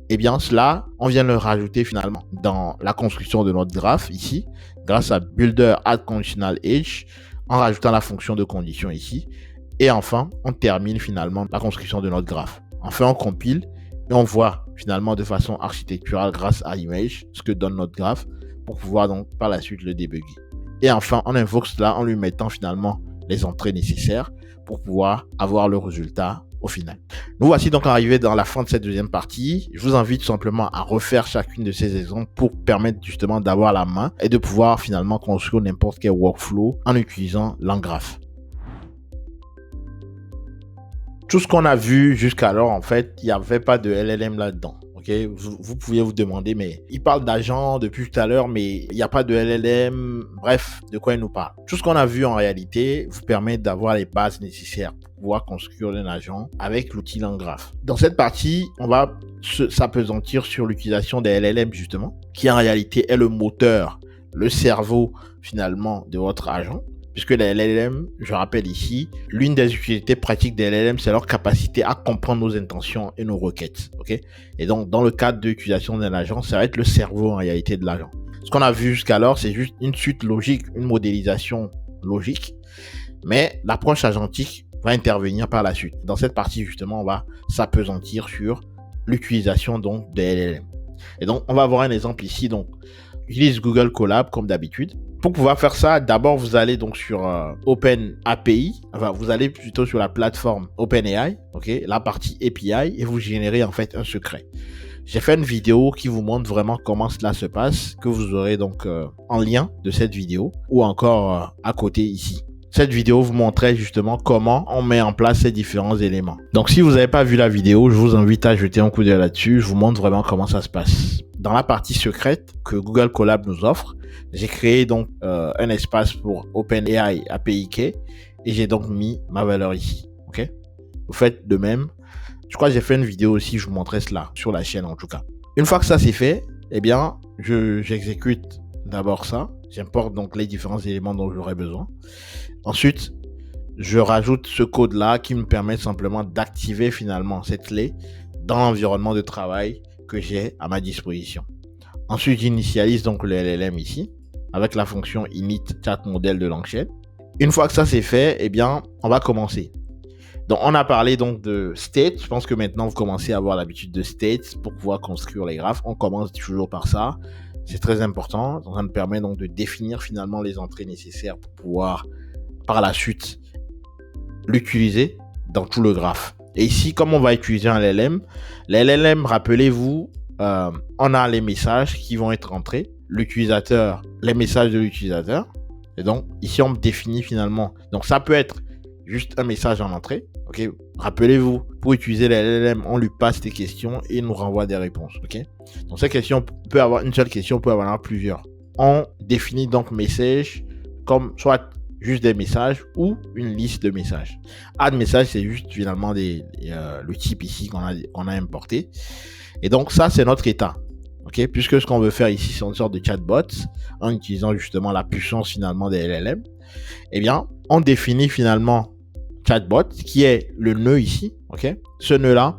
Speaker 1: Eh bien, cela, on vient le rajouter finalement dans la construction de notre graphe ici, grâce à Builder Add Conditional Age, en rajoutant la fonction de condition ici. Et enfin, on termine finalement la construction de notre graphe. Enfin, on compile et on voit finalement de façon architecturale grâce à Image ce que donne notre graphe pour pouvoir donc par la suite le débugger. Et enfin, on invoque cela en lui mettant finalement les entrées nécessaires pour pouvoir avoir le résultat au final. Nous voici donc arrivés dans la fin de cette deuxième partie. Je vous invite simplement à refaire chacune de ces exemples pour permettre justement d'avoir la main et de pouvoir finalement construire n'importe quel workflow en utilisant l'Angraph. Tout ce qu'on a vu jusqu'alors, en fait, il n'y avait pas de LLM là-dedans. Okay, vous pouviez vous demander, mais il parle d'agent depuis tout à l'heure, mais il n'y a pas de LLM. Bref, de quoi il nous parle? Tout ce qu'on a vu en réalité vous permet d'avoir les bases nécessaires pour pouvoir construire un agent avec l'outil LangGraph. Dans cette partie, on va s'appesantir sur l'utilisation des LLM justement, qui en réalité est le moteur, le cerveau finalement de votre agent. Puisque les LLM, je rappelle ici, l'une des utilités pratiques des LLM, c'est leur capacité à comprendre nos intentions et nos requêtes. Okay? Et donc, dans le cadre de l'utilisation d'un agent, ça va être le cerveau en réalité de l'agent. Ce qu'on a vu jusqu'alors, c'est juste une suite logique, une modélisation logique. Mais l'approche agentique va intervenir par la suite. Dans cette partie, justement, on va s'appesantir sur l'utilisation donc des LLM. Et donc, on va avoir un exemple ici. Donc, j'utilise Google Colab comme d'habitude. Pour pouvoir faire ça, d'abord, vous allez donc sur OpenAPI. Enfin, vous allez plutôt sur la plateforme OpenAI, okay, la partie API, et vous générez en fait un secret. J'ai fait une vidéo qui vous montre vraiment comment cela se passe, que vous aurez donc en lien de cette vidéo, ou encore à côté ici. Cette vidéo vous montrait justement comment on met en place ces différents éléments. Donc, si vous n'avez pas vu la vidéo, je vous invite à jeter un coup d'œil là-dessus. Je vous montre vraiment comment ça se passe. Dans la partie secrète que Google Colab nous offre, j'ai créé donc un espace pour OpenAI API Key et j'ai donc mis ma valeur ici. Ok? Vous faites de même. Je crois que j'ai fait une vidéo aussi, je vous montrais cela sur la chaîne en tout cas. Une fois que ça c'est fait, eh bien, j'exécute d'abord ça. J'importe donc les différents éléments dont j'aurai besoin. Ensuite, je rajoute ce code-là qui me permet simplement d'activer finalement cette clé dans l'environnement de travail que j'ai à ma disposition. Ensuite, j'initialise donc le LLM ici avec la fonction init chat model de Langchain. Une fois que ça c'est fait, eh bien, on va commencer. Donc, on a parlé donc de state. Je pense que maintenant, vous commencez à avoir l'habitude de state pour pouvoir construire les graphes. On commence toujours par ça. C'est très important. Donc, ça nous permet donc de définir finalement les entrées nécessaires pour pouvoir par la suite l'utiliser dans tout le graphe. Et ici, comme on va utiliser un LLM, les LLM, rappelez-vous, on a les messages qui vont être entrés, l'utilisateur, les messages de l'utilisateur. Et donc, ici, on définit finalement. Donc, ça peut être juste un message en entrée. Ok, rappelez-vous, pour utiliser les LLM, on lui passe des questions et il nous renvoie des réponses. Ok, donc cette question peut avoir une seule question, peut avoir plusieurs. On définit donc message comme soit juste des messages ou une liste de messages. Add message, c'est juste finalement le type ici qu'on a importé. Et donc ça, c'est notre état. Ok, puisque ce qu'on veut faire ici, c'est une sorte de chatbot en utilisant justement la puissance finalement des LLM. Eh bien, on définit finalement chatbot qui est le nœud ici. Ok, ce nœud-là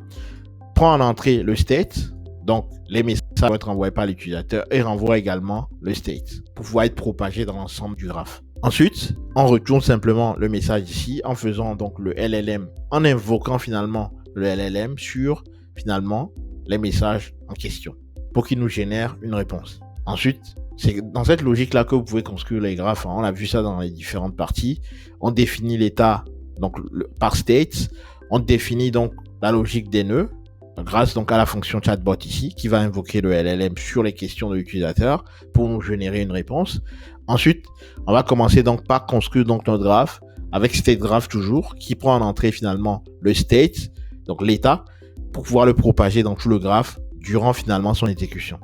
Speaker 1: prend en entrée le state. Donc, les messages vont être envoyés par l'utilisateur et renvoie également le state pour pouvoir être propagé dans l'ensemble du graphe. Ensuite, on retourne simplement le message ici en faisant donc le LLM, en invoquant finalement le LLM sur finalement les messages en question pour qu'il nous génère une réponse. Ensuite, c'est dans cette logique-là que vous pouvez construire les graphes. On a vu ça dans les différentes parties. On définit l'état donc par state. On définit donc la logique des nœuds grâce donc à la fonction chatbot ici qui va invoquer le LLM sur les questions de l'utilisateur pour nous générer une réponse. Ensuite, on va commencer donc par construire donc notre graphe avec state graph toujours qui prend en entrée finalement le state, donc l'état, pour pouvoir le propager dans tout le graphe durant finalement son exécution.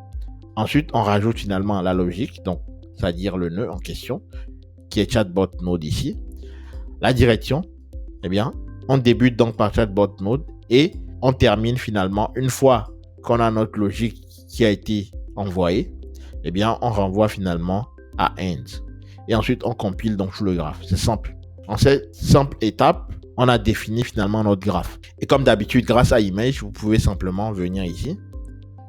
Speaker 1: Ensuite, on rajoute finalement la logique, donc c'est-à-dire le nœud en question, qui est chatbot node ici. La direction, eh bien, on débute donc par chatbot node et on termine finalement, une fois qu'on a notre logique qui a été envoyée, eh bien, on renvoie finalement à end. Et ensuite, on compile donc tout le graphe. C'est simple. En cette simple étape, on a défini finalement notre graphe. Et comme d'habitude, grâce à Image, vous pouvez simplement venir ici.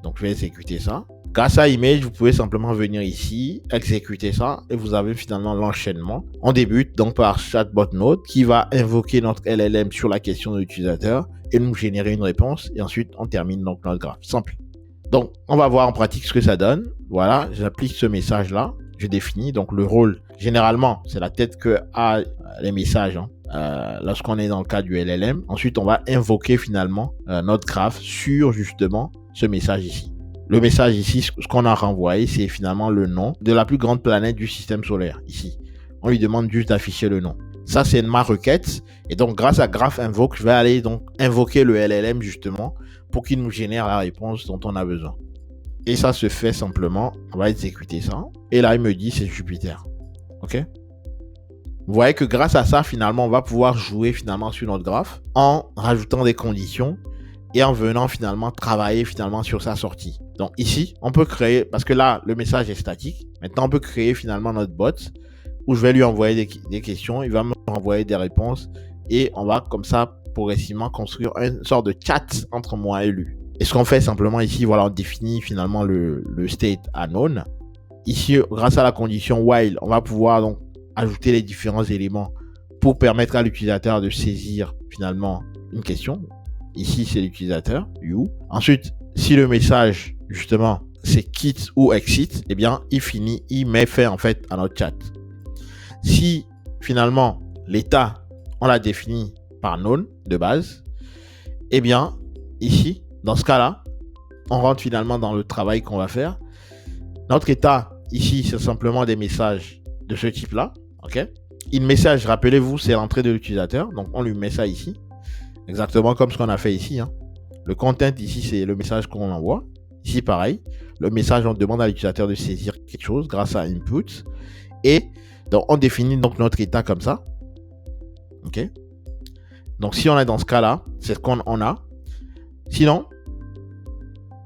Speaker 1: Donc, je vais exécuter ça. Grâce à Image, vous pouvez simplement venir ici, exécuter ça, et vous avez finalement l'enchaînement. On débute donc par chatbot node qui va invoquer notre LLM sur la question de l'utilisateur et nous générer une réponse. Et ensuite, on termine donc notre graphe. Simple. Donc, on va voir en pratique ce que ça donne. Voilà, j'applique ce message-là. Je définis donc le rôle. Généralement, c'est la tête que a les messages lorsqu'on est dans le cas du LLM. Ensuite, on va invoquer finalement notre graphe sur justement ce message ici. Le message ici, ce qu'on a renvoyé, c'est finalement le nom de la plus grande planète du système solaire, ici. On lui demande juste d'afficher le nom. Ça, c'est ma requête. Et donc, grâce à graph invoke, je vais aller donc invoquer le LLM justement pour qu'il nous génère la réponse dont on a besoin. Et ça se fait simplement. On va exécuter ça. Et là, il me dit c'est Jupiter. OK? Vous voyez que grâce à ça, finalement, on va pouvoir jouer finalement sur notre graphe en rajoutant des conditions et en venant finalement travailler finalement sur sa sortie. Donc ici, on peut créer, parce que là, le message est statique. Maintenant, on peut créer finalement notre bot où je vais lui envoyer des questions. Il va me renvoyer des réponses et on va comme ça progressivement construire une sorte de chat entre moi et lui. Et ce qu'on fait simplement ici, voilà, on définit finalement le state unknown. Ici, grâce à la condition while, on va pouvoir donc ajouter les différents éléments pour permettre à l'utilisateur de saisir finalement une question. Ici, c'est l'utilisateur, you. Ensuite, si le message, justement, c'est quit ou exit, eh bien, il met fin, en fait, à notre chat. Si, finalement, l'état, on l'a défini par known, de base, eh bien, ici, dans ce cas-là, on rentre finalement dans le travail qu'on va faire. Notre état, ici, c'est simplement des messages de ce type-là, ok? In message, rappelez-vous, c'est l'entrée de l'utilisateur, donc on lui met ça ici. Exactement comme ce qu'on a fait ici. Le content ici, c'est le message qu'on envoie. Ici, pareil. Le message, on demande à l'utilisateur de saisir quelque chose grâce à input. Et donc, on définit donc notre état comme ça. OK? Donc, si on est dans ce cas-là, c'est ce qu'on a. Sinon,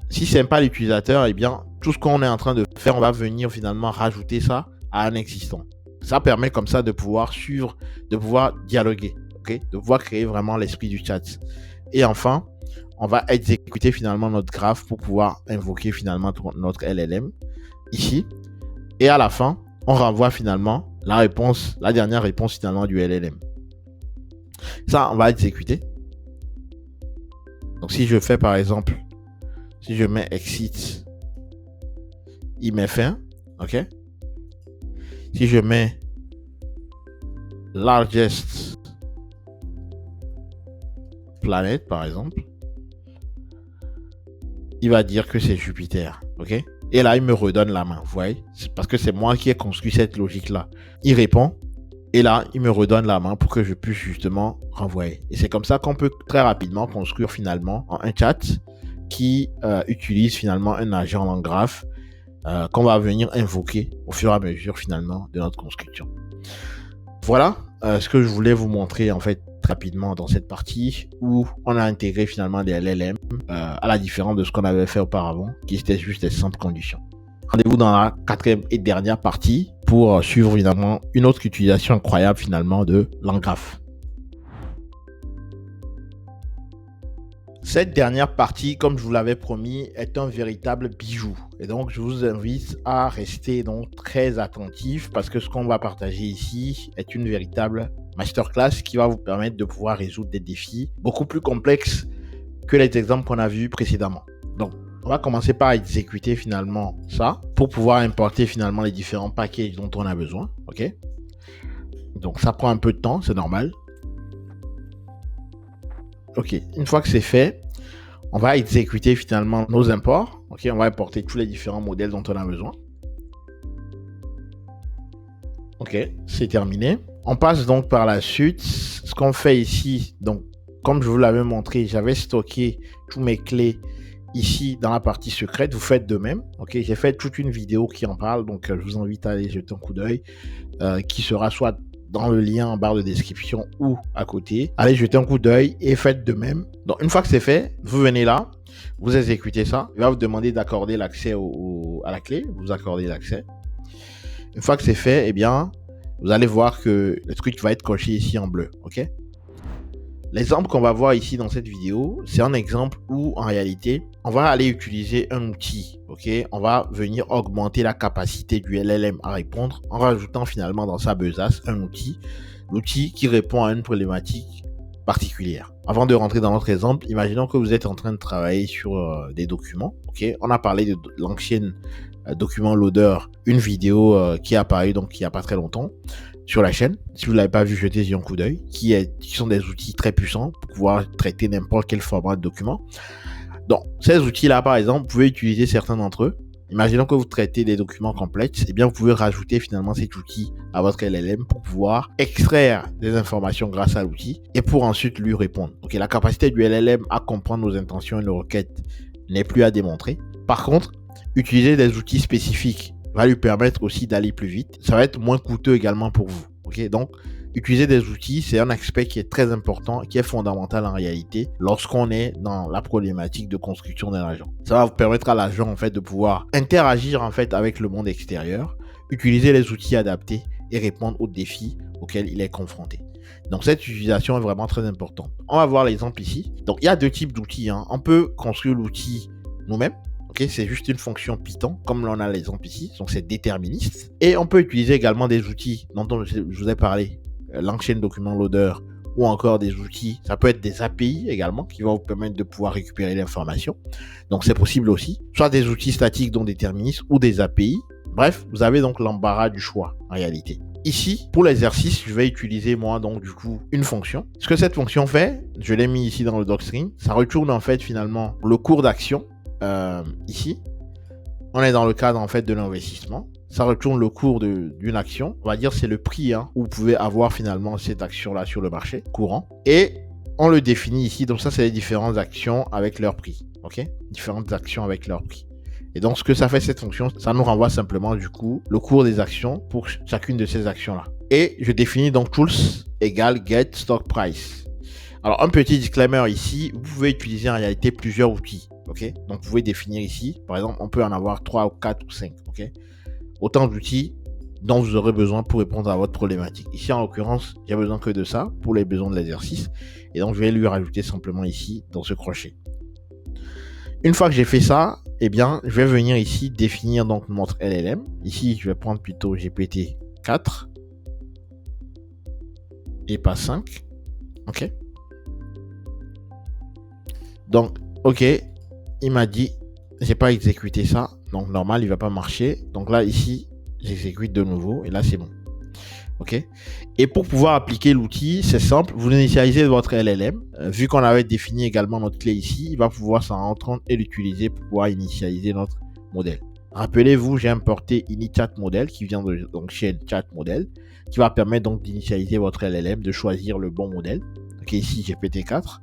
Speaker 1: si ce n'est pas l'utilisateur, eh bien, tout ce qu'on est en train de faire, on va venir finalement rajouter ça à un existant. Ça permet comme ça de pouvoir suivre, de pouvoir dialoguer. Okay, de pouvoir créer vraiment l'esprit du chat. Et enfin, on va exécuter finalement notre graphe pour pouvoir invoquer finalement notre LLM ici. Et à la fin, on renvoie finalement la réponse, la dernière réponse finalement du LLM. Ça, on va exécuter. Donc si je fais par exemple, si je mets exit, il met fin. OK? Si je mets largest planète par exemple, il va dire que c'est Jupiter, ok? Et là il me redonne la main, vous voyez? C'est parce que c'est moi qui ai construit cette logique là. Il répond et là il me redonne la main pour que je puisse justement renvoyer. Et c'est comme ça qu'on peut très rapidement construire finalement un chat qui utilise finalement un agent en graphe qu'on va venir invoquer au fur et à mesure finalement de notre construction. Voilà ce que je voulais vous montrer en fait rapidement dans cette partie où on a intégré finalement des LLM à la différence de ce qu'on avait fait auparavant qui était juste des simples conditions. Rendez-vous dans la quatrième et dernière partie pour suivre évidemment une autre utilisation incroyable finalement de l'engraphe. Cette dernière partie, comme je vous l'avais promis, est un véritable bijou. Et donc, je vous invite à rester donc très attentif parce que ce qu'on va partager ici est une véritable masterclass qui va vous permettre de pouvoir résoudre des défis beaucoup plus complexes que les exemples qu'on a vus précédemment. Donc, on va commencer par exécuter finalement ça pour pouvoir importer finalement les différents packages dont on a besoin. OK? Donc, ça prend un peu de temps, c'est normal. OK, une fois que c'est fait, on va exécuter finalement nos imports. OK, on va importer tous les différents modèles dont on a besoin. OK, c'est terminé. On passe donc par la suite. Ce qu'on fait ici, donc comme je vous l'avais montré, j'avais stocké tous mes clés ici dans la partie secrète, vous faites de même. Ok, j'ai fait toute une vidéo qui en parle, donc je vous invite à aller jeter un coup d'œil, qui sera soit dans le lien en barre de description ou à côté. Allez jeter un coup d'œil et faites de même. Donc une fois que c'est fait, vous venez là, vous exécutez ça. Il va vous demander d'accorder l'accès à la clé. Vous accordez l'accès. Une fois que c'est fait, eh bien, vous allez voir que le truc va être coché ici en bleu. Ok. L'exemple qu'on va voir ici dans cette vidéo, c'est un exemple où en réalité, on va aller utiliser un outil. Ok, on va venir augmenter la capacité du LLM à répondre en rajoutant finalement dans sa besace un outil, l'outil qui répond à une problématique particulière. Avant de rentrer dans notre exemple, imaginons que vous êtes en train de travailler sur des documents. Ok, on a parlé de l'ancienne document loader, une vidéo qui est apparue donc il n'y a pas très longtemps sur la chaîne. Si vous ne l'avez pas vu, jetez-y un coup d'œil, qui sont des outils très puissants pour pouvoir traiter n'importe quel format de document. Donc, ces outils-là, par exemple, vous pouvez utiliser certains d'entre eux. Imaginons que vous traitez des documents complexes, et bien vous pouvez rajouter finalement cet outil à votre LLM pour pouvoir extraire des informations grâce à l'outil et pour ensuite lui répondre. Ok, la capacité du LLM à comprendre nos intentions et nos requêtes n'est plus à démontrer. Par contre, utiliser des outils spécifiques va lui permettre aussi d'aller plus vite. Ça va être moins coûteux également pour vous. Ok, donc utiliser des outils, c'est un aspect qui est très important, qui est fondamental en réalité lorsqu'on est dans la problématique de construction d'un agent. Ça va vous permettre à l'agent en fait de pouvoir interagir en fait avec le monde extérieur, utiliser les outils adaptés et répondre aux défis auxquels il est confronté. Donc cette utilisation est vraiment très importante. On va voir l'exemple ici. Donc il y a deux types d'outils. On peut construire l'outil nous-mêmes. Okay, c'est juste une fonction Python, comme l'on a l'exemple ici, donc c'est déterministe. Et on peut utiliser également des outils dont je vous ai parlé, l'ancien document loader, ou encore des outils, ça peut être des API également, qui vont vous permettre de pouvoir récupérer l'information. Donc c'est possible aussi, soit des outils statiques dont déterministes, ou des API. Bref, vous avez donc l'embarras du choix, en réalité. Ici, pour l'exercice, je vais utiliser moi donc du coup une fonction. Ce que cette fonction fait, je l'ai mis ici dans le docstring, ça retourne en fait finalement le cours d'action. Ici, on est dans le cadre en fait de l'investissement. Ça retourne le cours d'une action. On va dire c'est le prix où vous pouvez avoir finalement cette action-là sur le marché courant. Et on le définit ici. Donc ça, c'est les différentes actions avec leur prix. Ok, différentes actions avec leur prix. Et donc ce que ça fait cette fonction, ça nous renvoie simplement du coup le cours des actions pour chacune de ces actions-là. Et je définis donc tools égale get stock price. Alors un petit disclaimer ici, vous pouvez utiliser en réalité plusieurs outils. Ok, donc vous pouvez définir ici, par exemple, on peut en avoir 3 ou 4 ou 5. Ok, autant d'outils dont vous aurez besoin pour répondre à votre problématique. Ici, en l'occurrence, j'ai besoin que de ça pour les besoins de l'exercice. Et donc, je vais lui rajouter simplement ici dans ce crochet. Une fois que j'ai fait ça, eh bien, je vais venir ici définir donc notre LLM. Ici, je vais prendre plutôt GPT 4 et pas 5. Ok. Donc, ok. Il m'a dit, j'ai pas exécuté ça, donc normal, il va pas marcher. Donc là, ici, j'exécute de nouveau et là, c'est bon. Ok. Et pour pouvoir appliquer l'outil, c'est simple, vous initialisez votre LLM. Vu qu'on avait défini également notre clé ici, il va pouvoir s'en rendre et l'utiliser pour pouvoir initialiser notre modèle. Rappelez-vous, j'ai importé init-chat model qui vient de donc chez chat model, qui va permettre donc d'initialiser votre LLM, de choisir le bon modèle. Ok, ici, GPT-4.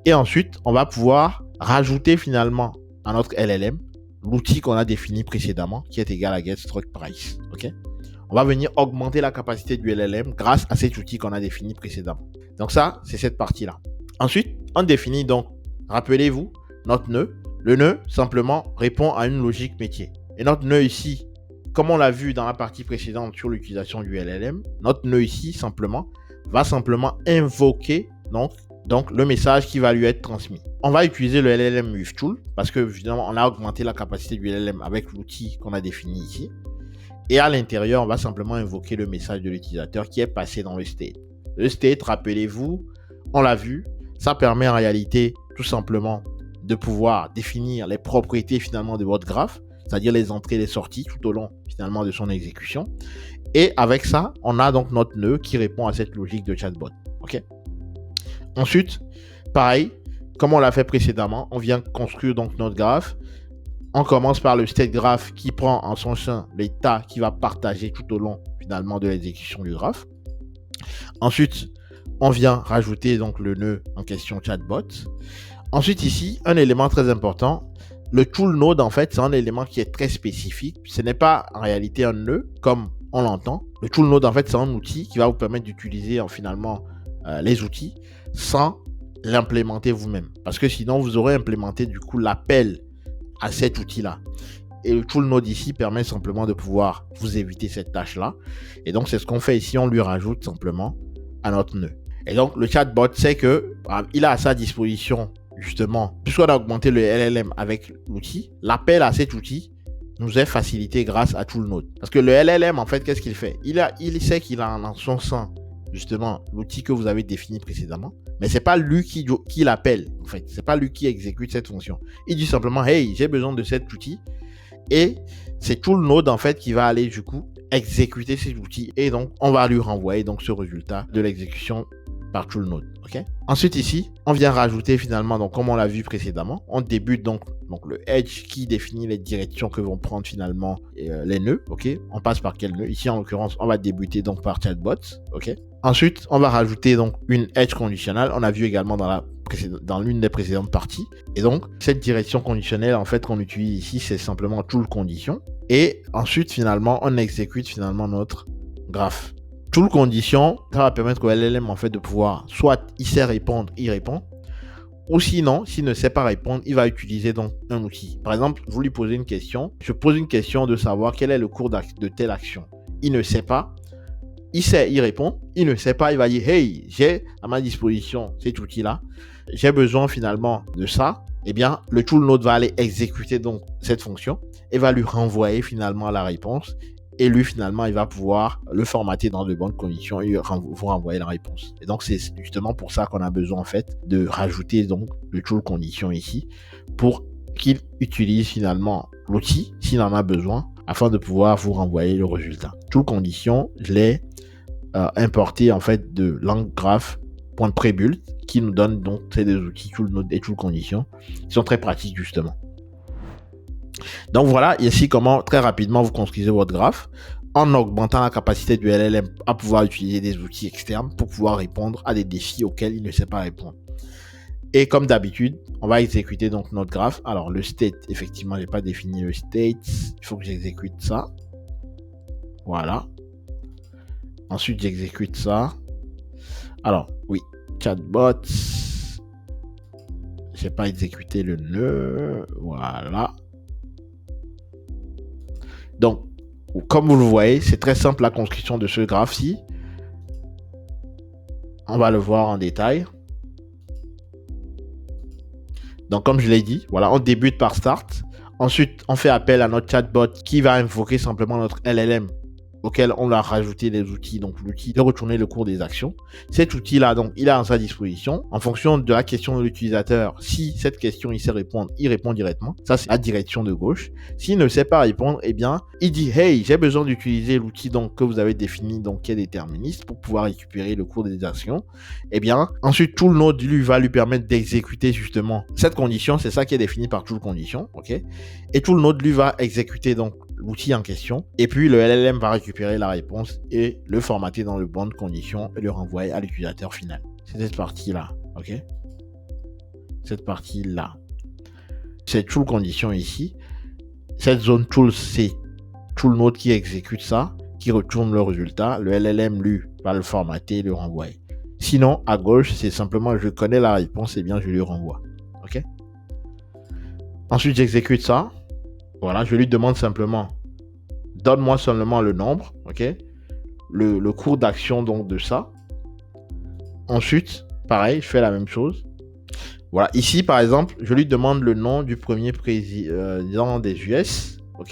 Speaker 1: Et ensuite, on va pouvoir rajouter finalement à notre LLM l'outil qu'on a défini précédemment qui est égal à getStockPrice. Ok, on va venir augmenter la capacité du LLM grâce à cet outil qu'on a défini précédemment. Donc ça, c'est cette partie-là. Ensuite, on définit donc, rappelez-vous, notre nœud. Le nœud, simplement, répond à une logique métier. Et notre nœud ici, comme on l'a vu dans la partie précédente sur l'utilisation du LLM, notre nœud ici, simplement, va simplement invoquer donc le message qui va lui être transmis. On va utiliser le LLM with tool parce que évidemment on a augmenté la capacité du LLM avec l'outil qu'on a défini ici. Et à l'intérieur, on va simplement invoquer le message de l'utilisateur qui est passé dans le state. Le state, rappelez-vous, on l'a vu, ça permet en réalité tout simplement de pouvoir définir les propriétés finalement de votre graphe, c'est-à-dire les entrées et les sorties tout au long finalement de son exécution. Et avec ça, on a donc notre nœud qui répond à cette logique de chatbot. Ok. Ensuite, pareil, comme on l'a fait précédemment, on vient construire donc notre graphe. On commence par le state graph qui prend en son sein l'état qui va partager tout au long finalement de l'exécution du graphe. Ensuite, on vient rajouter donc le nœud en question chatbot. Ensuite ici, un élément très important, le tool node en fait, c'est un élément qui est très spécifique. Ce n'est pas en réalité un nœud comme on l'entend. Le tool node en fait, c'est un outil qui va vous permettre d'utiliser finalement les outils sans l'implémenter vous-même. Parce que sinon, vous aurez implémenté du coup l'appel à cet outil-là. Et le tool node ici permet simplement de pouvoir vous éviter cette tâche-là. Et donc, c'est ce qu'on fait ici, on lui rajoute simplement à notre nœud. Et donc, le chatbot sait que il a à sa disposition, justement, puisqu'on a augmenté le LLM avec l'outil, l'appel à cet outil nous est facilité grâce à tool node. Parce que le LLM, en fait, qu'est-ce qu'il fait? Il sait qu'il a en son sein, justement, l'outil que vous avez défini précédemment. Mais c'est pas lui qui l'appelle, en fait. C'est pas lui qui exécute cette fonction. Il dit simplement, hey, j'ai besoin de cet outil. Et c'est tout le node en fait qui va aller du coup exécuter ces outils et donc on va lui renvoyer donc ce résultat de l'exécution par tout le node. Ok. Ensuite ici, on vient rajouter finalement, donc comme on l'a vu précédemment, on débute donc le edge qui définit les directions que vont prendre finalement les nœuds. Ok. On passe par quel nœud? Ici en l'occurrence, on va débuter donc par chatbot. Ok. Ensuite, on va rajouter donc une edge conditionnelle. On a vu également dans l'une des précédentes parties. Et donc, cette direction conditionnelle, en fait, qu'on utilise ici, c'est simplement tool condition. Et ensuite, finalement, on exécute finalement notre graphe. Tool condition, ça va permettre au LLM, en fait, de pouvoir, soit il sait répondre, il répond. Ou sinon, s'il ne sait pas répondre, il va utiliser donc un outil. Par exemple, vous lui posez une question. Je pose une question de savoir quel est le cours de telle action. Il ne sait pas. Il sait, il répond. Il ne sait pas, il va dire, hey, j'ai à ma disposition cet outil-là. J'ai besoin finalement de ça. Eh bien, le tool node va aller exécuter donc cette fonction et va lui renvoyer finalement la réponse. Et lui, finalement, il va pouvoir le formater dans de bonnes conditions et vous renvoyer la réponse. Et donc, c'est justement pour ça qu'on a besoin, en fait, de rajouter donc le tool condition ici pour qu'il utilise finalement l'outil s'il en a besoin afin de pouvoir vous renvoyer le résultat. Tool condition, je l'ai importé en fait de langgraph.prebuild qui nous donne donc ces deux outils, tool node et tool condition, qui sont très pratiques justement. Donc voilà ici comment très rapidement vous construisez votre graphe en augmentant la capacité du LLM à pouvoir utiliser des outils externes pour pouvoir répondre à des défis auxquels il ne sait pas répondre. Et comme d'habitude, on va exécuter donc notre graphe. Alors le state, effectivement, j'ai pas défini le state. Il faut que j'exécute ça. Voilà. Ensuite, j'exécute ça. Alors, oui, chatbot. J'ai pas exécuté le nœud. Voilà. Donc, comme vous le voyez, c'est très simple la construction de ce graphe-ci. On va le voir en détail. Donc, comme je l'ai dit, voilà, on débute par start. Ensuite, on fait appel à notre chatbot qui va invoquer simplement notre LLM auquel on a rajouté les outils, donc l'outil de retourner le cours des actions. Cet outil-là, donc, il est à sa disposition. En fonction de la question de l'utilisateur, si cette question, il sait répondre, il répond directement. Ça, c'est la direction de gauche. S'il ne sait pas répondre, eh bien, il dit, hey, j'ai besoin d'utiliser l'outil donc que vous avez défini, donc qui est déterministe, pour pouvoir récupérer le cours des actions. Eh bien, ensuite, tool node lui va lui permettre d'exécuter justement cette condition. C'est ça qui est défini par tool condition, ok? Et tool node lui va exécuter donc l'outil en question, et puis le LLM va récupérer la réponse et le formater dans de bonnes conditions et le renvoyer à l'utilisateur final. C'est cette partie-là, ok? Cette partie-là. C'est tool condition ici. Cette zone tool, c'est tool node qui exécute ça, qui retourne le résultat. Le LLM, lui, va le formater et le renvoyer. Sinon, à gauche, c'est simplement je connais la réponse et bien je lui renvoie, ok? Ensuite, j'exécute ça. Voilà, je lui demande simplement, donne-moi seulement le nombre, ok? Le cours d'action donc de ça. Ensuite, pareil, je fais la même chose. Voilà, ici par exemple, je lui demande le nom du premier président des US, ok?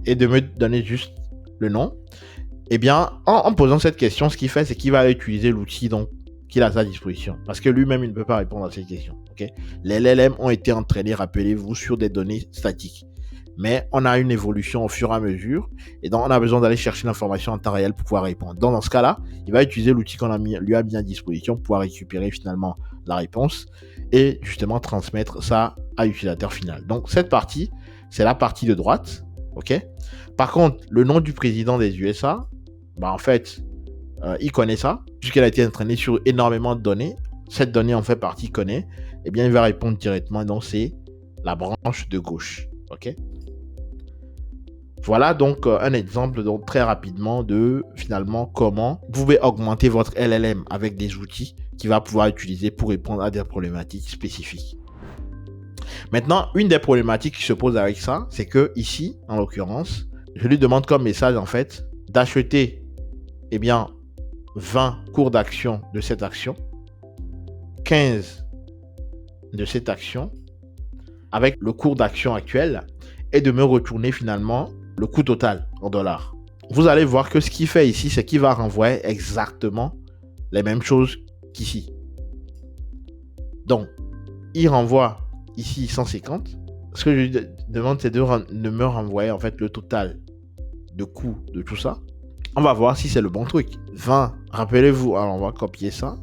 Speaker 1: Et de me donner juste le nom. Eh bien, en posant cette question, ce qu'il fait, c'est qu'il va utiliser l'outil donc qu'il a à sa disposition. Parce que lui-même, il ne peut pas répondre à ces questions. Okay? Les LLM ont été entraînés, rappelez-vous, sur des données statiques. Mais on a une évolution au fur et à mesure. Et donc, on a besoin d'aller chercher l'information en temps réel pour pouvoir répondre. Donc, dans ce cas-là, il va utiliser l'outil qu'on lui a mis à disposition pour pouvoir récupérer finalement la réponse et justement transmettre ça à l'utilisateur final. Donc, cette partie, c'est la partie de droite. Okay? Par contre, le nom du président des USA, bah, en fait, il connaît ça, puisqu'il a été entraîné sur énormément de données. cette donnée en fait partie connaît, eh bien, il va répondre directement. Donc, c'est la branche de gauche. OK? Voilà donc un exemple donc très rapidement de finalement comment vous pouvez augmenter votre LLM avec des outils qu'il va pouvoir utiliser pour répondre à des problématiques spécifiques. Maintenant, une des problématiques qui se pose avec ça, c'est que ici, en l'occurrence, je lui demande comme message en fait d'acheter 20 cours d'action de cette action, 15 de cette action avec le cours d'action actuel et de me retourner finalement le coût total en dollars. Vous allez voir que ce qu'il fait ici, c'est qu'il va renvoyer exactement les mêmes choses qu'ici. Donc, il renvoie ici 150. Ce que je lui demande, c'est de me renvoyer en fait le total de coût de tout ça. On va voir si c'est le bon truc. 20, rappelez-vous, alors on va copier ça.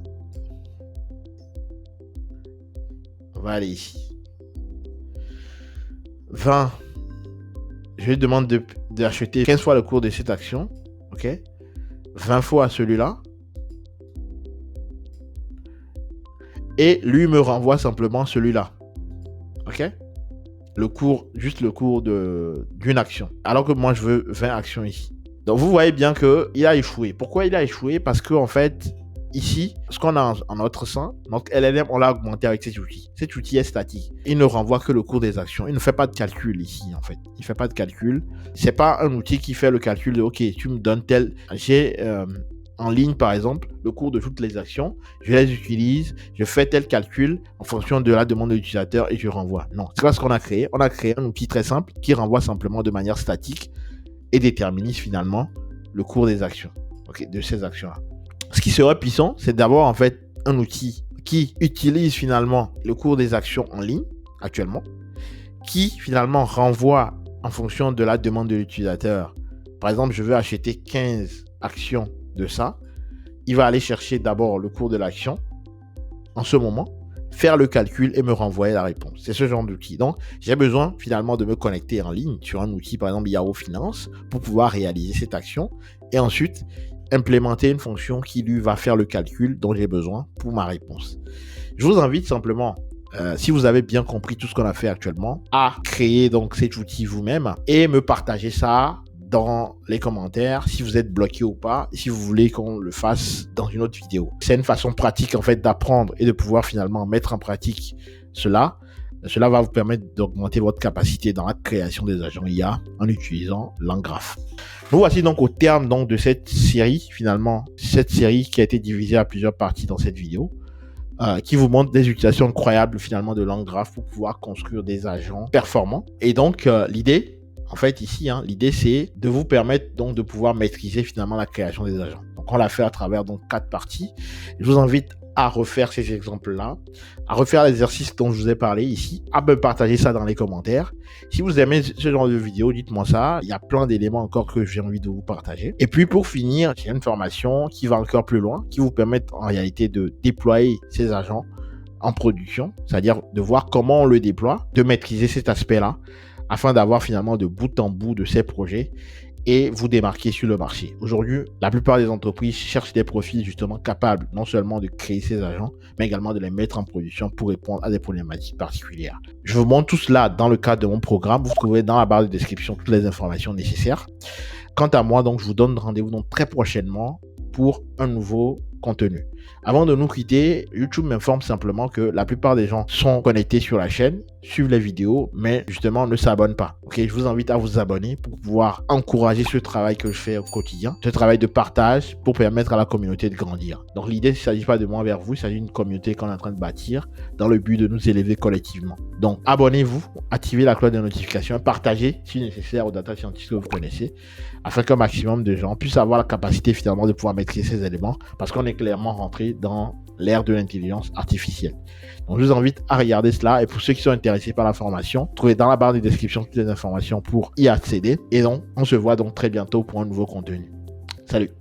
Speaker 1: On va aller ici. 20. Je lui demande d'acheter 15 fois le cours de cette action. OK? 20 fois celui-là. Et lui me renvoie simplement celui-là. OK? Juste le cours d'une action. Alors que moi, je veux 20 actions ici. Donc, vous voyez bien qu'il a échoué. Pourquoi il a échoué? Parce qu'en fait, ici, ce qu'on a en notre sein, notre LLM, on l'a augmenté avec cet outil. Cet outil est statique. Il ne renvoie que le cours des actions. Il ne fait pas de calcul ici, en fait. Il ne fait pas de calcul. C'est pas un outil qui fait le calcul de, OK, tu me donnes tel... J'ai en ligne, par exemple, le cours de toutes les actions. Je les utilise. Je fais tel calcul en fonction de la demande de l'utilisateur et je renvoie. Non, c'est pas ce qu'on a créé. On a créé un outil très simple qui renvoie simplement de manière statique et déterministe, finalement, le cours des actions. OK, de ces actions-là. Ce qui serait puissant, c'est d'avoir en fait un outil qui utilise finalement le cours des actions en ligne actuellement, qui finalement renvoie en fonction de la demande de l'utilisateur. Par exemple, je veux acheter 15 actions de ça. Il va aller chercher d'abord le cours de l'action en ce moment, faire le calcul et me renvoyer la réponse. C'est ce genre d'outil. Donc, j'ai besoin finalement de me connecter en ligne sur un outil, par exemple Yahoo Finance, pour pouvoir réaliser cette action et ensuite implémenter une fonction qui lui va faire le calcul dont j'ai besoin pour ma réponse. Je vous invite simplement, si vous avez bien compris tout ce qu'on a fait actuellement, à créer donc cet outil vous-même et me partager ça dans les commentaires si vous êtes bloqué ou pas, si vous voulez qu'on le fasse dans une autre vidéo. C'est une façon pratique en fait d'apprendre et de pouvoir finalement mettre en pratique cela. Cela va vous permettre d'augmenter votre capacité dans la création des agents IA en utilisant LangGraph. Nous voici donc au terme donc de cette série, finalement, cette série qui a été divisée à plusieurs parties dans cette vidéo, qui vous montre des utilisations incroyables finalement de LangGraph pour pouvoir construire des agents performants. Et donc l'idée, en fait ici, l'idée c'est de vous permettre donc de pouvoir maîtriser finalement la création des agents. Donc on l'a fait à travers donc 4 parties. Je vous invite à refaire ces exemples-là, à refaire l'exercice dont je vous ai parlé ici, à me partager ça dans les commentaires. Si vous aimez ce genre de vidéo, dites-moi ça. Il y a plein d'éléments encore que j'ai envie de vous partager. Et puis pour finir, j'ai une formation qui va encore plus loin, qui vous permet en réalité de déployer ces agents en production, c'est-à-dire de voir comment on le déploie, de maîtriser cet aspect-là, afin d'avoir finalement de bout en bout de ces projets et vous démarquer sur le marché. Aujourd'hui, la plupart des entreprises cherchent des profils justement capables non seulement de créer ces agents, mais également de les mettre en production pour répondre à des problématiques particulières. Je vous montre tout cela dans le cadre de mon programme. Vous trouverez dans la barre de description toutes les informations nécessaires. Quant à moi, donc, je vous donne rendez-vous donc très prochainement pour un nouveau contenu. Avant de nous quitter, YouTube m'informe simplement que la plupart des gens sont connectés sur la chaîne, suivent les vidéos, mais justement ne s'abonnent pas. Ok, je vous invite à vous abonner pour pouvoir encourager ce travail que je fais au quotidien, ce travail de partage pour permettre à la communauté de grandir. Donc l'idée, il ne s'agit pas de moi vers vous, il s'agit d'une communauté qu'on est en train de bâtir dans le but de nous élever collectivement. Donc abonnez-vous, activez la cloche de notification, partagez si nécessaire aux data scientists que vous connaissez, afin qu'un maximum de gens puissent avoir la capacité finalement de pouvoir maîtriser ces éléments, parce qu'on est clairement rentré dans l'ère de l'intelligence artificielle. Donc je vous invite à regarder cela, et pour ceux qui sont intéressés par la formation, trouvez dans la barre de description toutes les informations pour y accéder, et donc on se voit donc très bientôt pour un nouveau contenu. Salut!